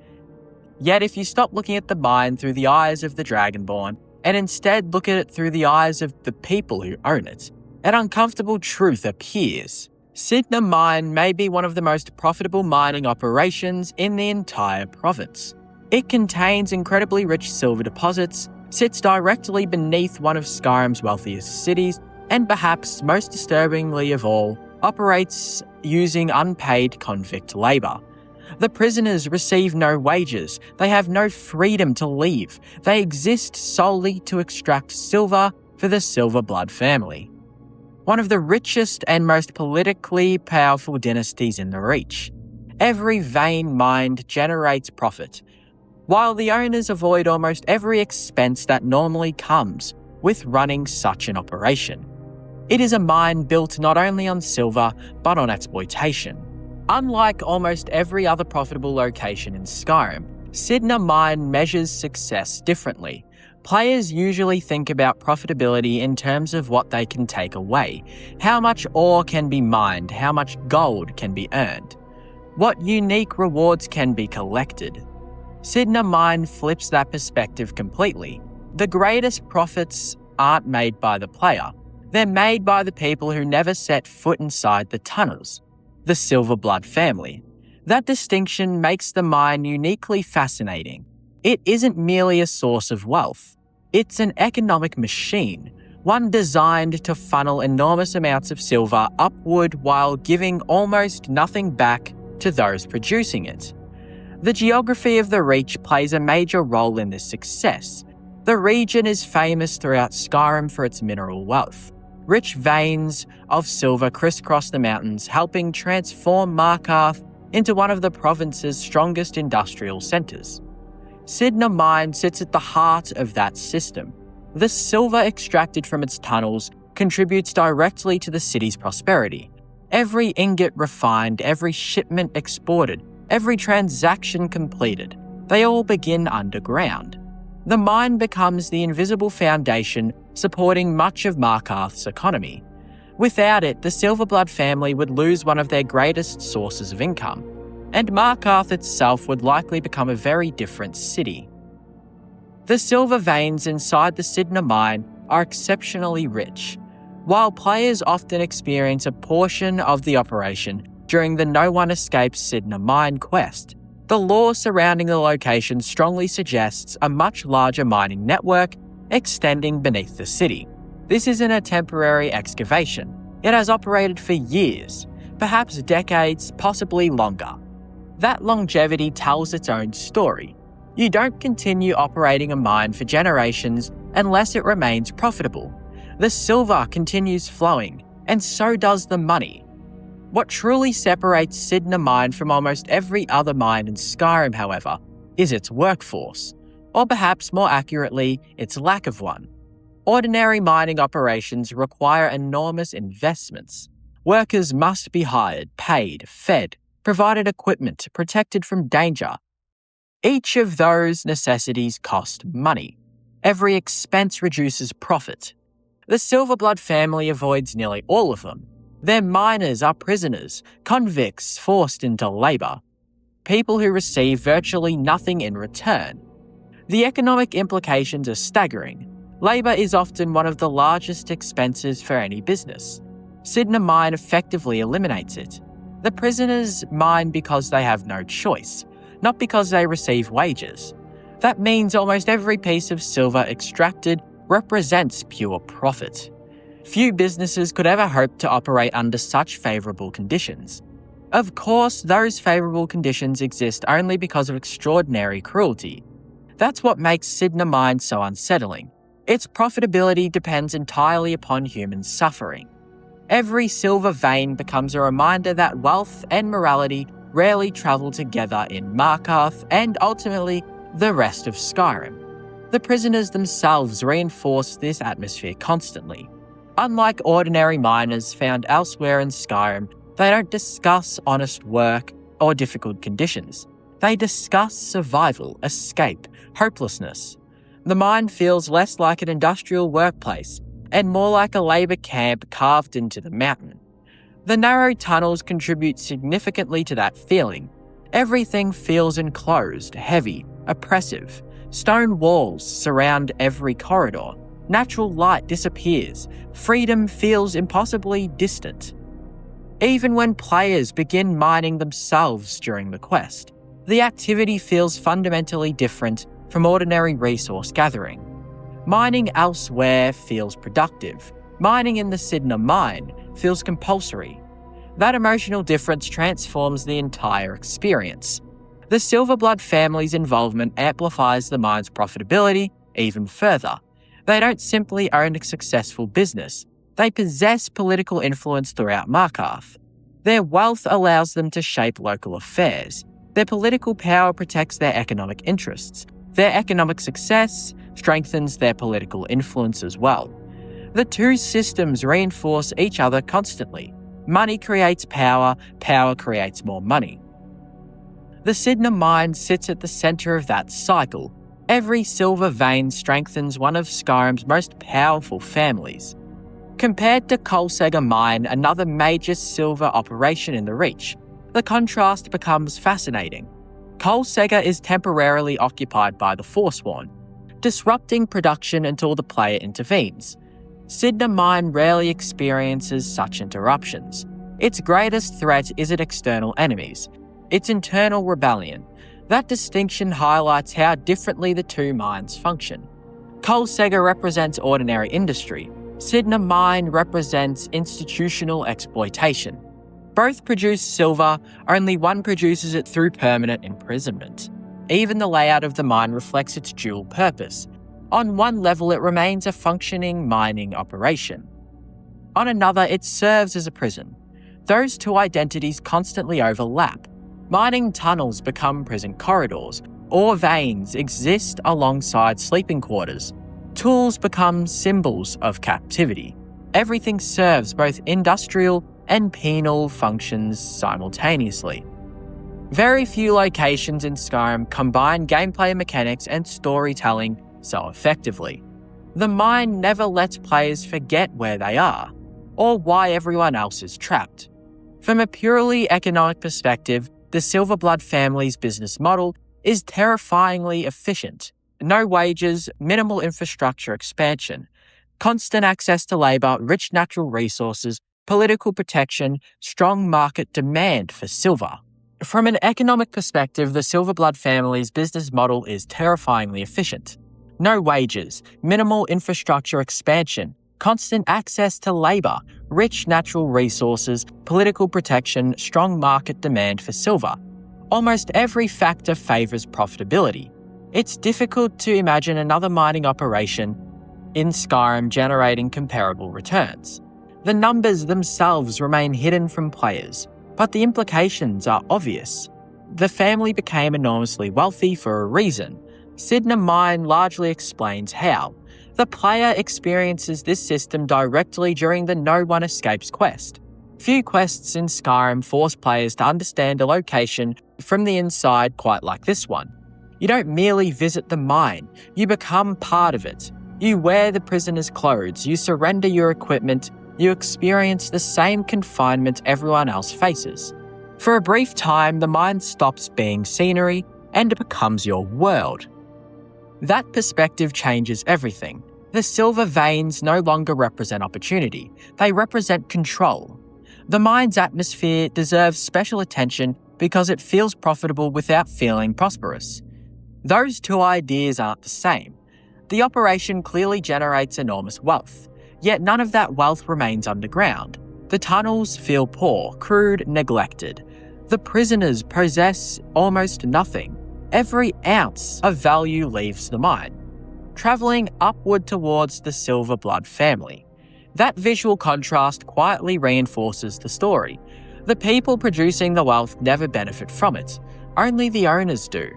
Yet if you stop looking at the mine through the eyes of the Dragonborn, and instead look at it through the eyes of the people who own it, an uncomfortable truth appears. Sidna Mine may be one of the most profitable mining operations in the entire province. It contains incredibly rich silver deposits, sits directly beneath one of Skyrim's wealthiest cities, and perhaps most disturbingly of all, operates using unpaid convict labour. The prisoners receive no wages, they have no freedom to leave, they exist solely to extract silver for the Silverblood family. One of the richest and most politically powerful dynasties in the Reach. Every vein mined generates profit, while the owners avoid almost every expense that normally comes with running such an operation. It is a mine built not only on silver, but on exploitation. Unlike almost every other profitable location in Skyrim, Sidna Mine measures success differently. Players usually think about profitability in terms of what they can take away, how much ore can be mined, how much gold can be earned, what unique rewards can be collected. Sidna Mine flips that perspective completely. The greatest profits aren't made by the player, they're made by the people who never set foot inside the tunnels, the Silverblood family. That distinction makes the mine uniquely fascinating. It isn't merely a source of wealth. It's an economic machine, one designed to funnel enormous amounts of silver upward while giving almost nothing back to those producing it. The geography of the Reach plays a major role in this success. The region is famous throughout Skyrim for its mineral wealth. Rich veins of silver crisscross the mountains, helping transform Markarth into one of the province's strongest industrial centres. Sidna Mine sits at the heart of that system. The silver extracted from its tunnels contributes directly to the city's prosperity. Every ingot refined, every shipment exported, every transaction completed, they all begin underground. The mine becomes the invisible foundation supporting much of Markarth's economy. Without it, the Silverblood family would lose one of their greatest sources of income, and Markarth itself would likely become a very different city. The silver veins inside the Sidna Mine are exceptionally rich. While players often experience a portion of the operation during the No One Escapes Sidna Mine quest, the lore surrounding the location strongly suggests a much larger mining network extending beneath the city. This isn't a temporary excavation. It has operated for years, perhaps decades, possibly longer. That longevity tells its own story. You don't continue operating a mine for generations unless it remains profitable. The silver continues flowing, and so does the money. What truly separates Sidna Mine from almost every other mine in Skyrim, however, is its workforce, or perhaps more accurately, its lack of one. Ordinary mining operations require enormous investments. Workers must be hired, paid, fed, provided equipment protected from danger. Each of those necessities cost money. Every expense reduces profit. The Silverblood family avoids nearly all of them. Their miners are prisoners, convicts forced into labour, people who receive virtually nothing in return. The economic implications are staggering. Labour is often one of the largest expenses for any business. Sydney Mine effectively eliminates it. The prisoners mine because they have no choice, not because they receive wages. That means almost every piece of silver extracted represents pure profit. Few businesses could ever hope to operate under such favourable conditions. Of course, those favourable conditions exist only because of extraordinary cruelty. That's what makes Sydney Mine so unsettling. Its profitability depends entirely upon human suffering. Every silver vein becomes a reminder that wealth and morality rarely travel together in Markarth and ultimately the rest of Skyrim. The prisoners themselves reinforce this atmosphere constantly. Unlike ordinary miners found elsewhere in Skyrim, they don't discuss honest work or difficult conditions. They discuss survival, escape, hopelessness. The mine feels less like an industrial workplace and more like a labour camp carved into the mountain. The narrow tunnels contribute significantly to that feeling. Everything feels enclosed, heavy, oppressive. Stone walls surround every corridor. Natural light disappears. Freedom feels impossibly distant. Even when players begin mining themselves during the quest, the activity feels fundamentally different from ordinary resource gathering. Mining elsewhere feels productive. Mining in the Sydney Mine feels compulsory. That emotional difference transforms the entire experience. The Silverblood family's involvement amplifies the mine's profitability even further. They don't simply own a successful business. They possess political influence throughout Markarth. Their wealth allows them to shape local affairs. Their political power protects their economic interests. Their economic success strengthens their political influence as well. The two systems reinforce each other constantly. Money creates power, power creates more money. The Sydney Mine sits at the centre of that cycle. Every silver vein strengthens one of Skyrim's most powerful families. Compared to Colsega Mine, another major silver operation in the Reach, the contrast becomes fascinating. Colsega is temporarily occupied by the Forsworn, disrupting production until the player intervenes. Sydney Mine rarely experiences such interruptions. Its greatest threat isn't external enemies, it's internal rebellion. That distinction highlights how differently the two mines function. Colsega represents ordinary industry. Sydney Mine represents institutional exploitation. Both produce silver, only one produces it through permanent imprisonment. Even the layout of the mine reflects its dual purpose. On one level, it remains a functioning mining operation. On another, it serves as a prison. Those two identities constantly overlap. Mining tunnels become prison corridors. Ore veins exist alongside sleeping quarters. Tools become symbols of captivity. Everything serves both industrial and penal functions simultaneously. Very few locations in Skyrim combine gameplay mechanics and storytelling so effectively. The mine never lets players forget where they are, or why everyone else is trapped. From a purely economic perspective, the Silverblood family's business model is terrifyingly efficient. No wages, minimal infrastructure expansion, constant access to labour, rich natural resources, political protection, strong market demand for silver. From an economic perspective, the Silverblood family's business model is terrifyingly efficient. No wages, minimal infrastructure expansion, constant access to labour, rich natural resources, political protection, strong market demand for silver. Almost every factor favours profitability. It's difficult to imagine another mining operation in Skyrim generating comparable returns. The numbers themselves remain hidden from players, but the implications are obvious. The family became enormously wealthy for a reason. Sydney Mine largely explains how. The player experiences this system directly during the No One Escapes quest. Few quests in Skyrim force players to understand a location from the inside quite like this one. You don't merely visit the mine, you become part of it. You wear the prisoner's clothes, you surrender your equipment, you experience the same confinement everyone else faces. For a brief time, the mine stops being scenery and it becomes your world. That perspective changes everything. The silver veins no longer represent opportunity, they represent control. The mine's atmosphere deserves special attention because it feels profitable without feeling prosperous. Those two ideas aren't the same. The operation clearly generates enormous wealth, yet none of that wealth remains underground. The tunnels feel poor, crude, neglected. The prisoners possess almost nothing. Every ounce of value leaves the mine, travelling upward towards the Silver Blood family. That visual contrast quietly reinforces the story. The people producing the wealth never benefit from it, only the owners do.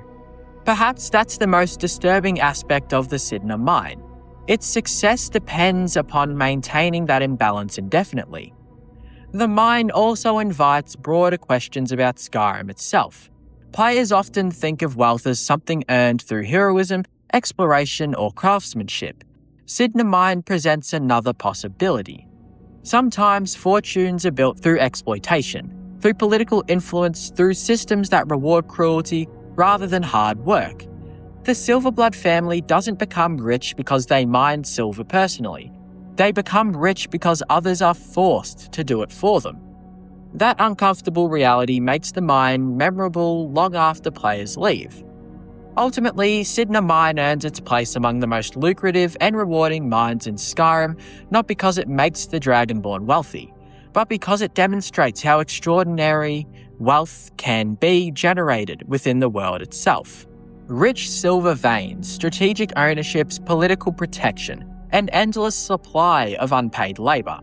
Perhaps that's the most disturbing aspect of the Cidhna mine. Its success depends upon maintaining that imbalance indefinitely. The mine also invites broader questions about Skyrim itself. Players often think of wealth as something earned through heroism, exploration, or craftsmanship. Cidhna Mine presents another possibility. Sometimes fortunes are built through exploitation, through political influence, through systems that reward cruelty rather than hard work. The Silverblood family doesn't become rich because they mine silver personally. They become rich because others are forced to do it for them. That uncomfortable reality makes the mine memorable long after players leave. Ultimately, Cidhna Mine earns its place among the most lucrative and rewarding mines in Skyrim, not because it makes the dragonborn wealthy, but because it demonstrates how extraordinary wealth can be generated within the world itself. Rich silver veins, strategic ownerships, political protection, and endless supply of unpaid labour.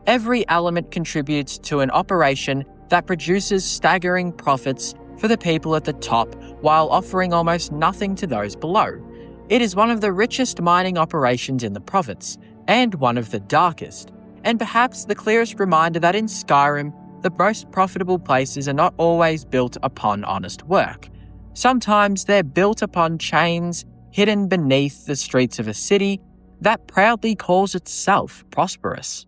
Every element contributes to an operation that produces staggering profits for the people at the top while offering almost nothing to those below. It is one of the richest mining operations in the province, and one of the darkest, and perhaps the clearest reminder that in Skyrim, the most profitable places are not always built upon honest work. Sometimes they're built upon chains hidden beneath the streets of a city that proudly calls itself prosperous.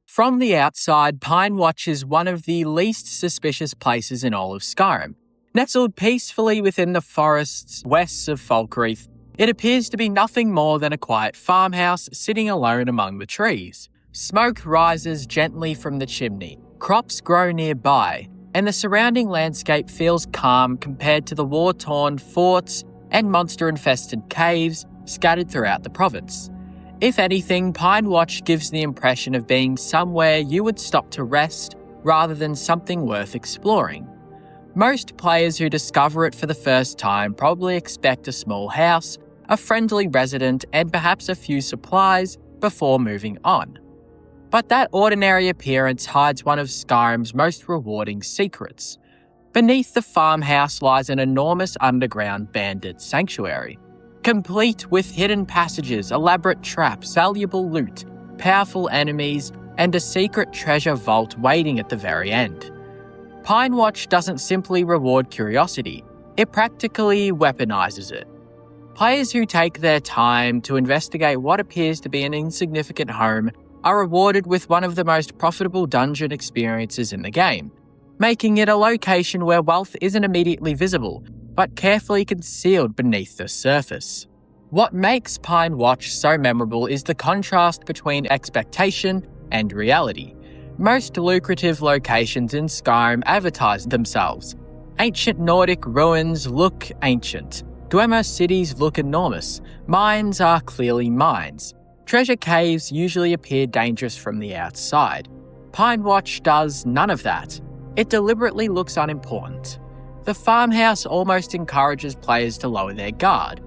From the outside, Pine Watch is one of the least suspicious places in all of Skyrim. Nestled peacefully within the forests west of Falkreath, it appears to be nothing more than a quiet farmhouse sitting alone among the trees. Smoke rises gently from the chimney, crops grow nearby, and the surrounding landscape feels calm compared to the war-torn forts and monster-infested caves scattered throughout the province. If anything, Pine Watch gives the impression of being somewhere you would stop to rest rather than something worth exploring. Most players who discover it for the first time probably expect a small house, a friendly resident, and perhaps a few supplies before moving on. But that ordinary appearance hides one of Skyrim's most rewarding secrets. Beneath the farmhouse lies an enormous underground bandit sanctuary, complete with hidden passages, elaborate traps, valuable loot, powerful enemies, and a secret treasure vault waiting at the very end. Pine Watch doesn't simply reward curiosity, it practically weaponizes it. Players who take their time to investigate what appears to be an insignificant home are rewarded with one of the most profitable dungeon experiences in the game, making it a location where wealth isn't immediately visible, but carefully concealed beneath the surface. What makes Pine Watch so memorable is the contrast between expectation and reality. Most lucrative locations in Skyrim advertise themselves. Ancient Nordic ruins look ancient. Dwemer cities look enormous. Mines are clearly mines. Treasure caves usually appear dangerous from the outside. Pine Watch does none of that. It deliberately looks unimportant. The farmhouse almost encourages players to lower their guard.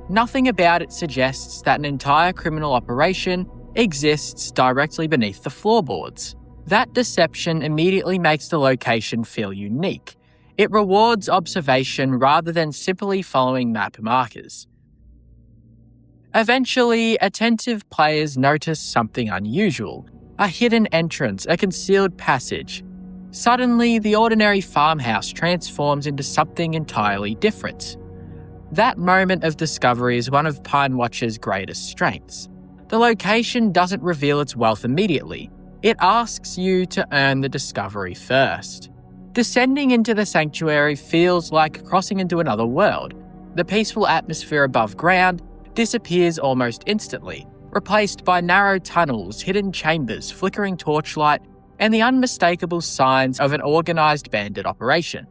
Nothing about it suggests that an entire criminal operation exists directly beneath the floorboards. That deception immediately makes the location feel unique. It rewards observation rather than simply following map markers. Eventually, attentive players notice something unusual. A hidden entrance, a concealed passage. Suddenly, the ordinary farmhouse transforms into something entirely different. That moment of discovery is one of Pine Watch's greatest strengths. The location doesn't reveal its wealth immediately. It asks you to earn the discovery first. Descending into the sanctuary feels like crossing into another world. The peaceful atmosphere above ground disappears almost instantly, replaced by narrow tunnels, hidden chambers, flickering torchlight, and the unmistakable signs of an organised bandit operation.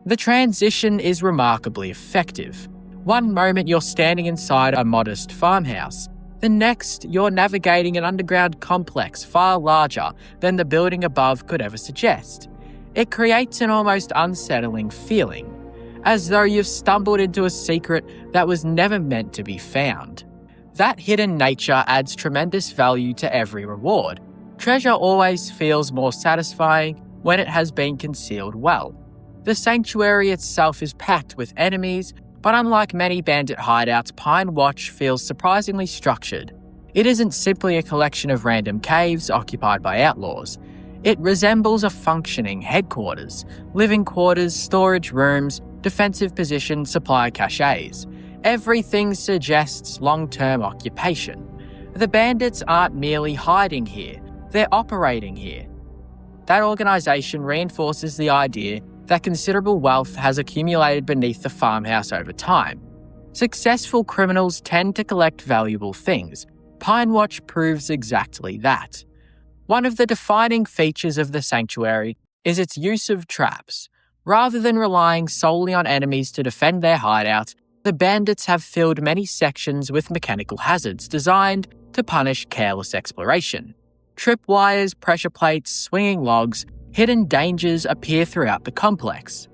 The transition is remarkably effective. One moment you're standing inside a modest farmhouse. The next, you're navigating an underground complex far larger than the building above could ever suggest. It creates an almost unsettling feeling, as though you've stumbled into a secret that was never meant to be found. That hidden nature adds tremendous value to every reward. Treasure always feels more satisfying when it has been concealed well. The sanctuary itself is packed with enemies, but unlike many bandit hideouts, Pine Watch feels surprisingly structured. It isn't simply a collection of random caves occupied by outlaws. It resembles a functioning headquarters, living quarters, storage rooms, defensive positions, supply caches. Everything suggests long-term occupation. The bandits aren't merely hiding here, they're operating here. That organisation reinforces the idea that considerable wealth has accumulated beneath the farmhouse over time. Successful criminals tend to collect valuable things. Pine Watch proves exactly that. One of the defining features of the sanctuary is its use of traps. Rather than relying solely on enemies to defend their hideout, the bandits have filled many sections with mechanical hazards designed to punish careless exploration. Tripwires, pressure plates, swinging logs, hidden dangers appear throughout the complex.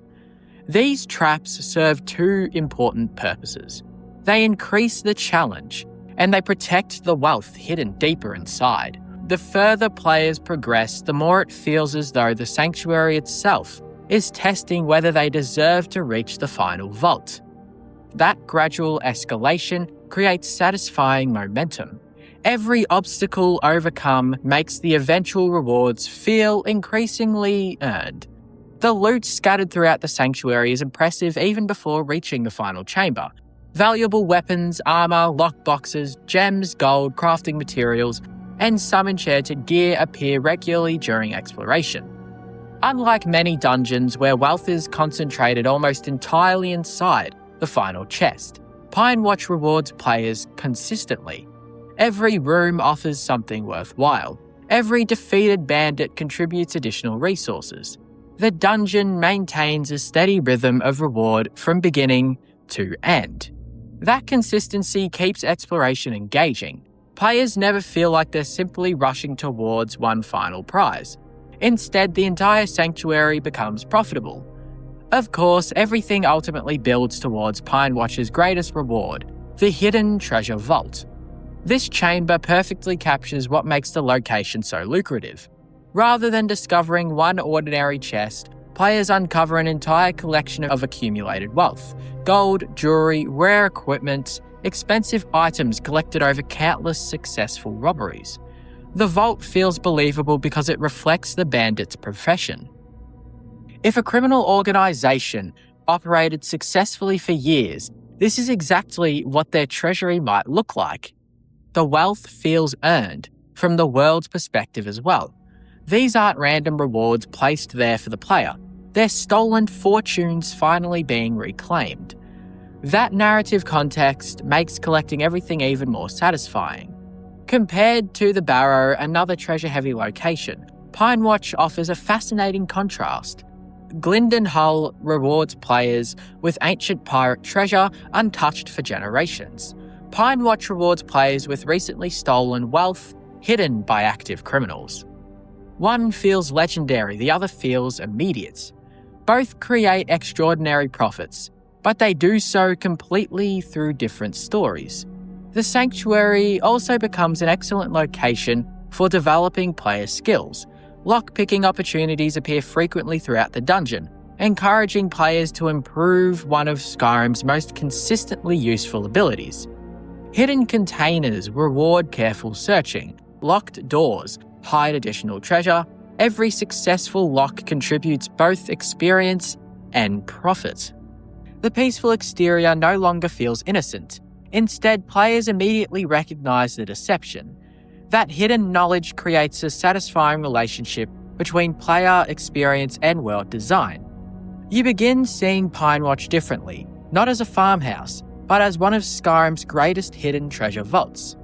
These traps serve two important purposes. They increase the challenge, and they protect the wealth hidden deeper inside. The further players progress, the more it feels as though the sanctuary itself is testing whether they deserve to reach the final vault. That gradual escalation creates satisfying momentum. Every obstacle overcome makes the eventual rewards feel increasingly earned. The loot scattered throughout the sanctuary is impressive even before reaching the final chamber. Valuable weapons, armor, lockboxes, gems, gold, crafting materials, and some enchanted gear appear regularly during exploration. Unlike many dungeons where wealth is concentrated almost entirely inside the final chest, Pine Watch rewards players consistently. Every room offers something worthwhile. Every defeated bandit contributes additional resources. The dungeon maintains a steady rhythm of reward from beginning to end. That consistency keeps exploration engaging. Players never feel like they're simply rushing towards one final prize. Instead, the entire sanctuary becomes profitable. Of course, everything ultimately builds towards Pine Watch's greatest reward, the hidden treasure vault. This chamber perfectly captures what makes the location so lucrative. Rather than discovering one ordinary chest, players uncover an entire collection of accumulated wealth: gold, jewelry, rare equipment, expensive items collected over countless successful robberies. The vault feels believable because it reflects the bandit's profession. If a criminal organisation operated successfully for years, this is exactly what their treasury might look like. The wealth feels earned, from the world's perspective as well. These aren't random rewards placed there for the player. They're stolen fortunes finally being reclaimed. That narrative context makes collecting everything even more satisfying. Compared to the Barrow, another treasure-heavy location, Pine Watch offers a fascinating contrast. Glindon Hull rewards players with ancient pirate treasure untouched for generations. Pine Watch rewards players with recently stolen wealth hidden by active criminals. One feels legendary, the other feels immediate. Both create extraordinary profits, but they do so completely through different stories. The Sanctuary also becomes an excellent location for developing player skills. Lock-picking opportunities appear frequently throughout the dungeon, encouraging players to improve one of Skyrim's most consistently useful abilities. Hidden containers reward careful searching. Locked doors hide additional treasure, Every successful lock contributes both experience and profit. The peaceful exterior no longer feels innocent. Instead, players immediately recognize the deception. That hidden knowledge creates a satisfying relationship between player experience and world design. You begin seeing Pinewatch differently, not as a farmhouse, but as one of Skyrim's greatest hidden treasure vaults.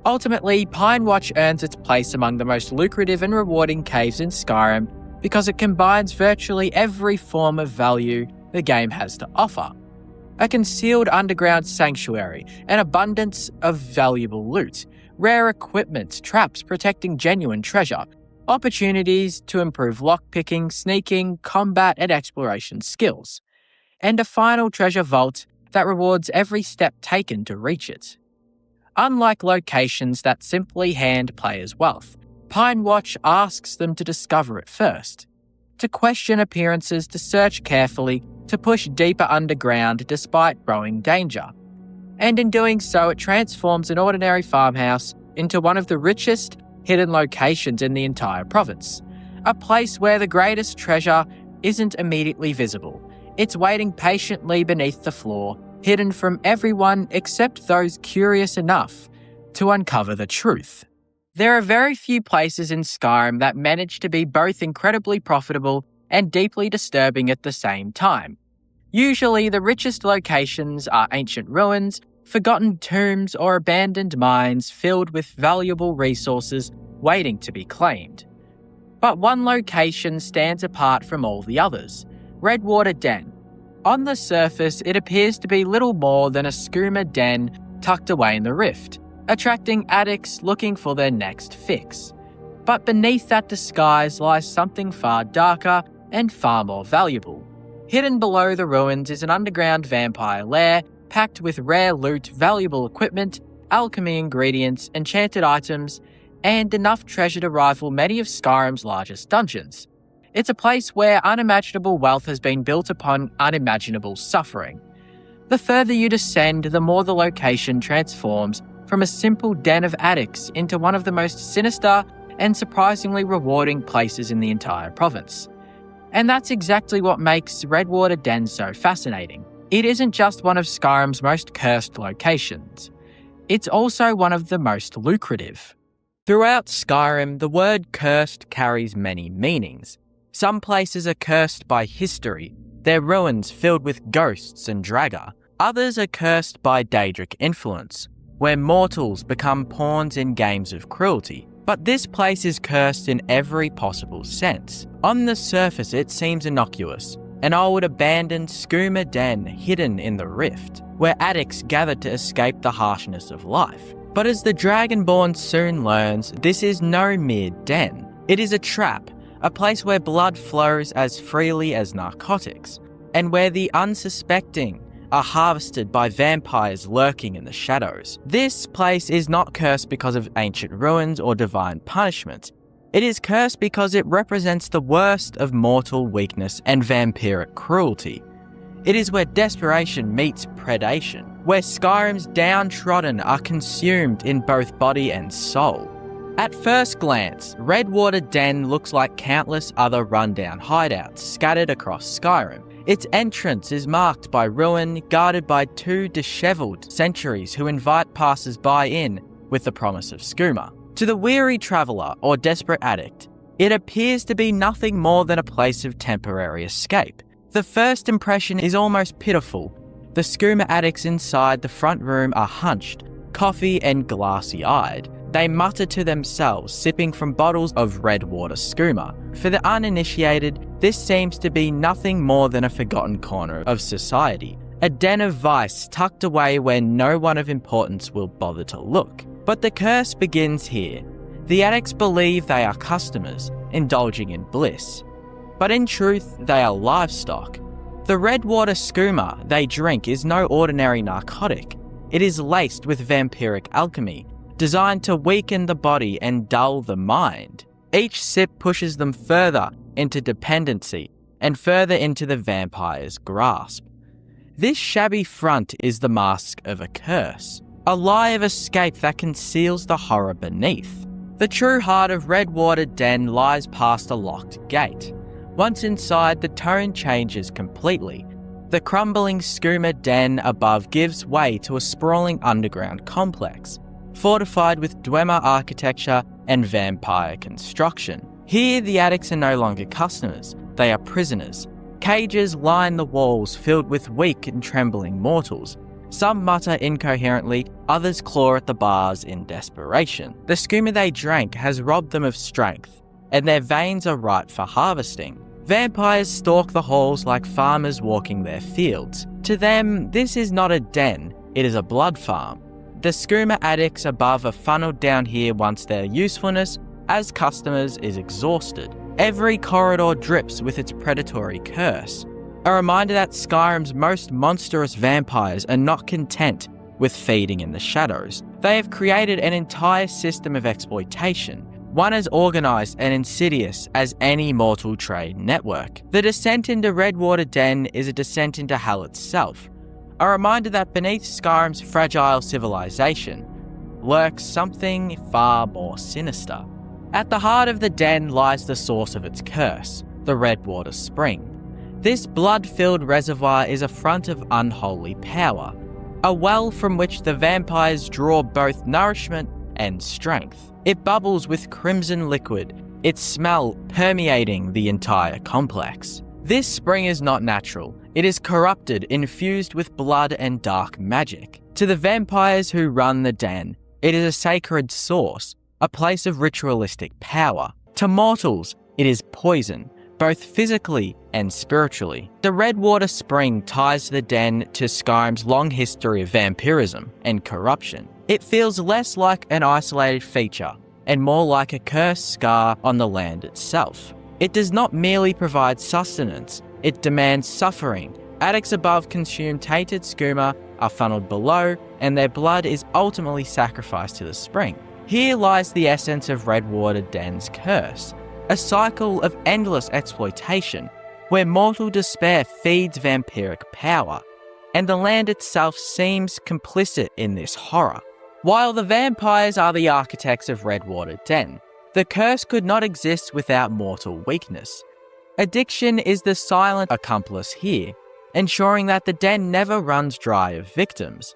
Ultimately, Pinewatch earns its place among the most lucrative and rewarding caves in Skyrim because it combines virtually every form of value the game has to offer. A concealed underground sanctuary, an abundance of valuable loot, rare equipment, traps protecting genuine treasure, opportunities to improve lockpicking, sneaking, combat, and exploration skills, and a final treasure vault that rewards every step taken to reach it. Unlike locations that simply hand players wealth, Pinewatch asks them to discover it first, to question appearances, to search carefully, to push deeper underground despite growing danger. And in doing so, it transforms an ordinary farmhouse into one of the richest hidden locations in the entire province, a place where the greatest treasure isn't immediately visible. It's waiting patiently beneath the floor, hidden from everyone except those curious enough to uncover the truth. There are very few places in Skyrim that manage to be both incredibly profitable and deeply disturbing at the same time. Usually, the richest locations are ancient ruins, forgotten tombs, or abandoned mines filled with valuable resources waiting to be claimed. But one location stands apart from all the others: Redwater Den. On the surface, it appears to be little more than a skooma den tucked away in the rift, attracting addicts looking for their next fix. But beneath that disguise lies something far darker and far more valuable. Hidden below the ruins is an underground vampire lair packed with rare loot, valuable equipment, alchemy ingredients, enchanted items, and enough treasure to rival many of Skyrim's largest dungeons. It's a place where unimaginable wealth has been built upon unimaginable suffering. The further you descend, the more the location transforms from a simple den of addicts into one of the most sinister and surprisingly rewarding places in the entire province. And that's exactly what makes Redwater Den so fascinating. It isn't just one of Skyrim's most cursed locations. It's also one of the most lucrative. Throughout Skyrim, the word cursed carries many meanings. Some places are cursed by history, their ruins filled with ghosts and draga. Others are cursed by Daedric influence, where mortals become pawns in games of cruelty. But this place is cursed in every possible sense. On the surface, it seems innocuous, an old abandoned skooma den hidden in the rift, where addicts gather to escape the harshness of life. But as the dragonborn soon learns, this is no mere den. It is a trap, a place where blood flows as freely as narcotics, and where the unsuspecting are harvested by vampires lurking in the shadows. This place is not cursed because of ancient ruins or divine punishment. It is cursed because it represents the worst of mortal weakness and vampiric cruelty. It is where desperation meets predation, where Skyrim's downtrodden are consumed in both body and soul. At first glance, Redwater Den looks like countless other rundown hideouts scattered across Skyrim. Its entrance is marked by ruin, guarded by two dishevelled sentries who invite passers-by in with the promise of skooma. To the weary traveller or desperate addict, it appears to be nothing more than a place of temporary escape. The first impression is almost pitiful. The skooma addicts inside the front room are hunched, coffee and glassy-eyed. They mutter to themselves, sipping from bottles of Redwater skooma. For the uninitiated, this seems to be nothing more than a forgotten corner of society, a den of vice tucked away where no one of importance will bother to look. But the curse begins here. The addicts believe they are customers, indulging in bliss. But in truth, they are livestock. The Redwater skooma they drink is no ordinary narcotic. It is laced with vampiric alchemy, designed to weaken the body and dull the mind. Each sip pushes them further into dependency and further into the vampire's grasp. This shabby front is the mask of a curse, a lie of escape that conceals the horror beneath. The true heart of Redwater Den lies past a locked gate. Once inside, the tone changes completely. The crumbling skooma den above gives way to a sprawling underground complex, fortified with Dwemer architecture and vampire construction. Here, the attics are no longer customers, they are prisoners. Cages line the walls filled with weak and trembling mortals. Some mutter incoherently, others claw at the bars in desperation. The skooma they drank has robbed them of strength, and their veins are ripe for harvesting. Vampires stalk the halls like farmers walking their fields. To them, this is not a den, it is a blood farm. The skooma addicts above are funneled down here once their usefulness as customers is exhausted. Every corridor drips with its predatory curse, a reminder that Skyrim's most monstrous vampires are not content with feeding in the shadows. They have created an entire system of exploitation, one as organised and insidious as any mortal trade network. The descent into Redwater Den is a descent into hell itself, a reminder that beneath Skyrim's fragile civilization lurks something far more sinister. At the heart of the den lies the source of its curse, the Redwater Spring. This blood-filled reservoir is a font of unholy power, a well from which the vampires draw both nourishment and strength. It bubbles with crimson liquid, its smell permeating the entire complex. This spring is not natural. It is corrupted, infused with blood and dark magic. To the vampires who run the den, it is a sacred source, a place of ritualistic power. To mortals, it is poison, both physically and spiritually. The Redwater Spring ties the den to Skyrim's long history of vampirism and corruption. It feels less like an isolated feature and more like a cursed scar on the land itself. It does not merely provide sustenance, it demands suffering. Addicts above consume tainted skooma, are funneled below, and their blood is ultimately sacrificed to the spring. Here lies the essence of Redwater Den's curse, a cycle of endless exploitation, where mortal despair feeds vampiric power, and the land itself seems complicit in this horror. While the vampires are the architects of Redwater Den, the curse could not exist without mortal weakness. Addiction is the silent accomplice here, ensuring that the den never runs dry of victims.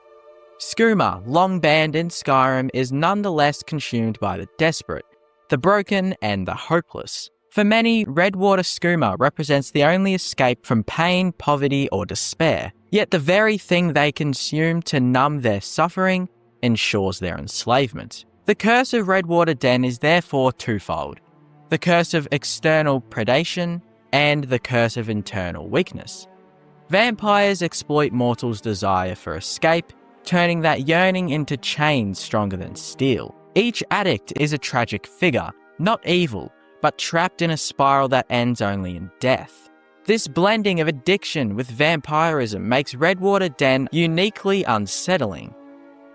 Skooma, long banned in Skyrim, is nonetheless consumed by the desperate, the broken, and the hopeless. For many, Redwater skooma represents the only escape from pain, poverty, or despair, yet the very thing they consume to numb their suffering ensures their enslavement. The curse of Redwater Den is therefore twofold: the curse of external predation and the curse of internal weakness. Vampires exploit mortals' desire for escape, turning that yearning into chains stronger than steel. Each addict is a tragic figure, not evil, but trapped in a spiral that ends only in death. This blending of addiction with vampirism makes Redwater Den uniquely unsettling.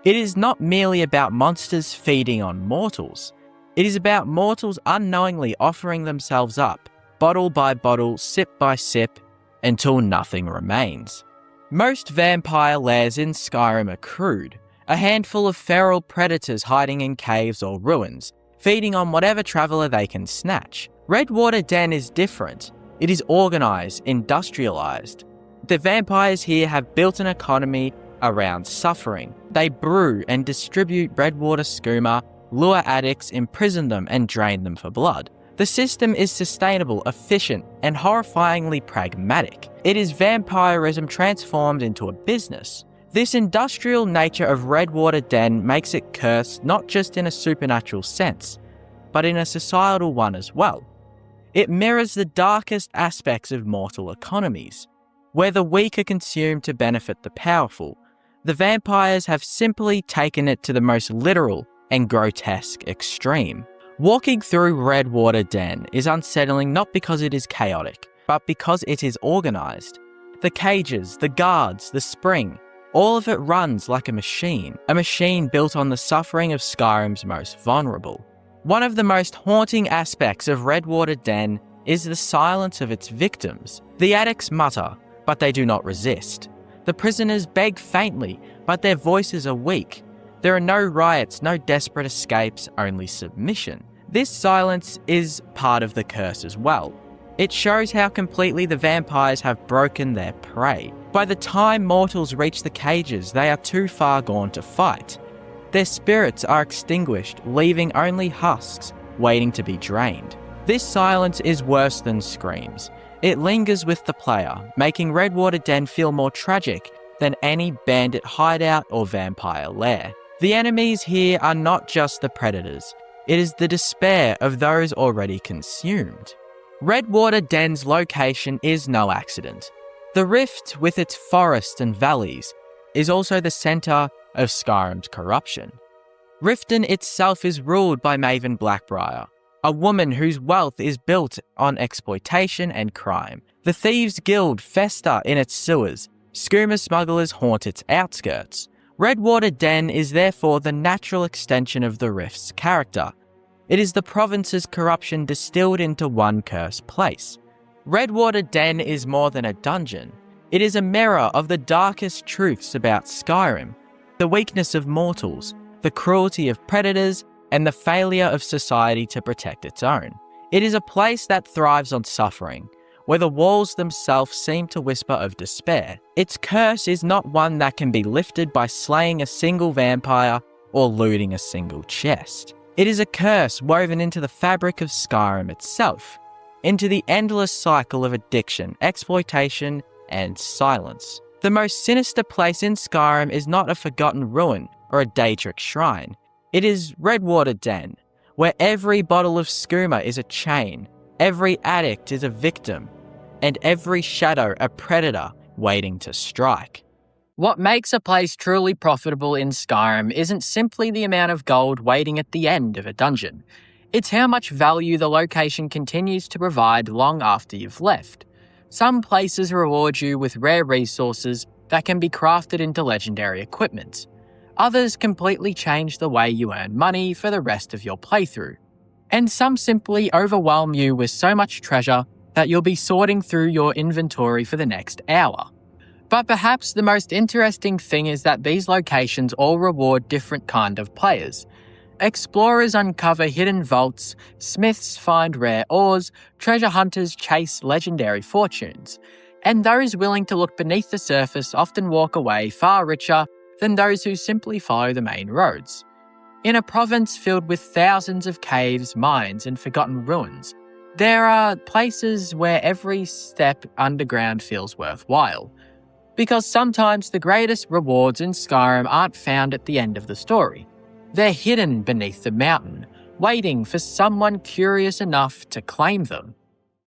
It is not merely about monsters feeding on mortals. It is about mortals unknowingly offering themselves up, bottle by bottle, sip by sip, until nothing remains. Most vampire lairs in Skyrim are crude, a handful of feral predators hiding in caves or ruins, feeding on whatever traveller they can snatch. Redwater Den is different. It is organised, industrialised. The vampires here have built an economy around suffering. They brew and distribute Redwater skooma, lure addicts, imprison them, and drain them for blood. The system is sustainable, efficient, and horrifyingly pragmatic. It is vampirism transformed into a business. This industrial nature of Redwater Den makes it cursed not just in a supernatural sense, but in a societal one as well. It mirrors the darkest aspects of mortal economies, where the weak are consumed to benefit the powerful. The vampires have simply taken it to the most literal and grotesque extreme. Walking through Redwater Den is unsettling not because it is chaotic, but because it is organised. The cages, the guards, the spring, all of it runs like a machine built on the suffering of Skyrim's most vulnerable. One of the most haunting aspects of Redwater Den is the silence of its victims. The addicts mutter, but they do not resist. The prisoners beg faintly, but their voices are weak. There are no riots, no desperate escapes, only submission. This silence is part of the curse as well. It shows how completely the vampires have broken their prey. By the time mortals reach the cages, they are too far gone to fight. Their spirits are extinguished, leaving only husks, waiting to be drained. This silence is worse than screams. It lingers with the player, making Redwater Den feel more tragic than any bandit hideout or vampire lair. The enemies here are not just the predators. It is the despair of those already consumed. Redwater Den's location is no accident. The Rift, with its forests and valleys, is also the centre of Skyrim's corruption. Riften itself is ruled by Maven Blackbriar, a woman whose wealth is built on exploitation and crime. The Thieves' Guild fester in its sewers. Skooma smugglers haunt its outskirts. Redwater Den is therefore the natural extension of the Rift's character. It is the province's corruption distilled into one cursed place. Redwater Den is more than a dungeon. It is a mirror of the darkest truths about Skyrim, the weakness of mortals, the cruelty of predators, and the failure of society to protect its own. It is a place that thrives on suffering, where the walls themselves seem to whisper of despair. Its curse is not one that can be lifted by slaying a single vampire or looting a single chest. It is a curse woven into the fabric of Skyrim itself, into the endless cycle of addiction, exploitation, and silence. The most sinister place in Skyrim is not a forgotten ruin or a Daedric shrine. It is Redwater Den, where every bottle of skooma is a chain, every addict is a victim, and every shadow a predator waiting to strike. What makes a place truly profitable in Skyrim isn't simply the amount of gold waiting at the end of a dungeon. It's how much value the location continues to provide long after you've left. Some places reward you with rare resources that can be crafted into legendary equipment. Others completely change the way you earn money for the rest of your playthrough. And some simply overwhelm you with so much treasure that you'll be sorting through your inventory for the next hour. But perhaps the most interesting thing is that these locations all reward different kind of players. Explorers uncover hidden vaults, smiths find rare ores, treasure hunters chase legendary fortunes, and those willing to look beneath the surface often walk away far richer than those who simply follow the main roads. In a province filled with thousands of caves, mines, and forgotten ruins, there are places where every step underground feels worthwhile. Because sometimes the greatest rewards in Skyrim aren't found at the end of the story. They're hidden beneath the mountain, waiting for someone curious enough to claim them.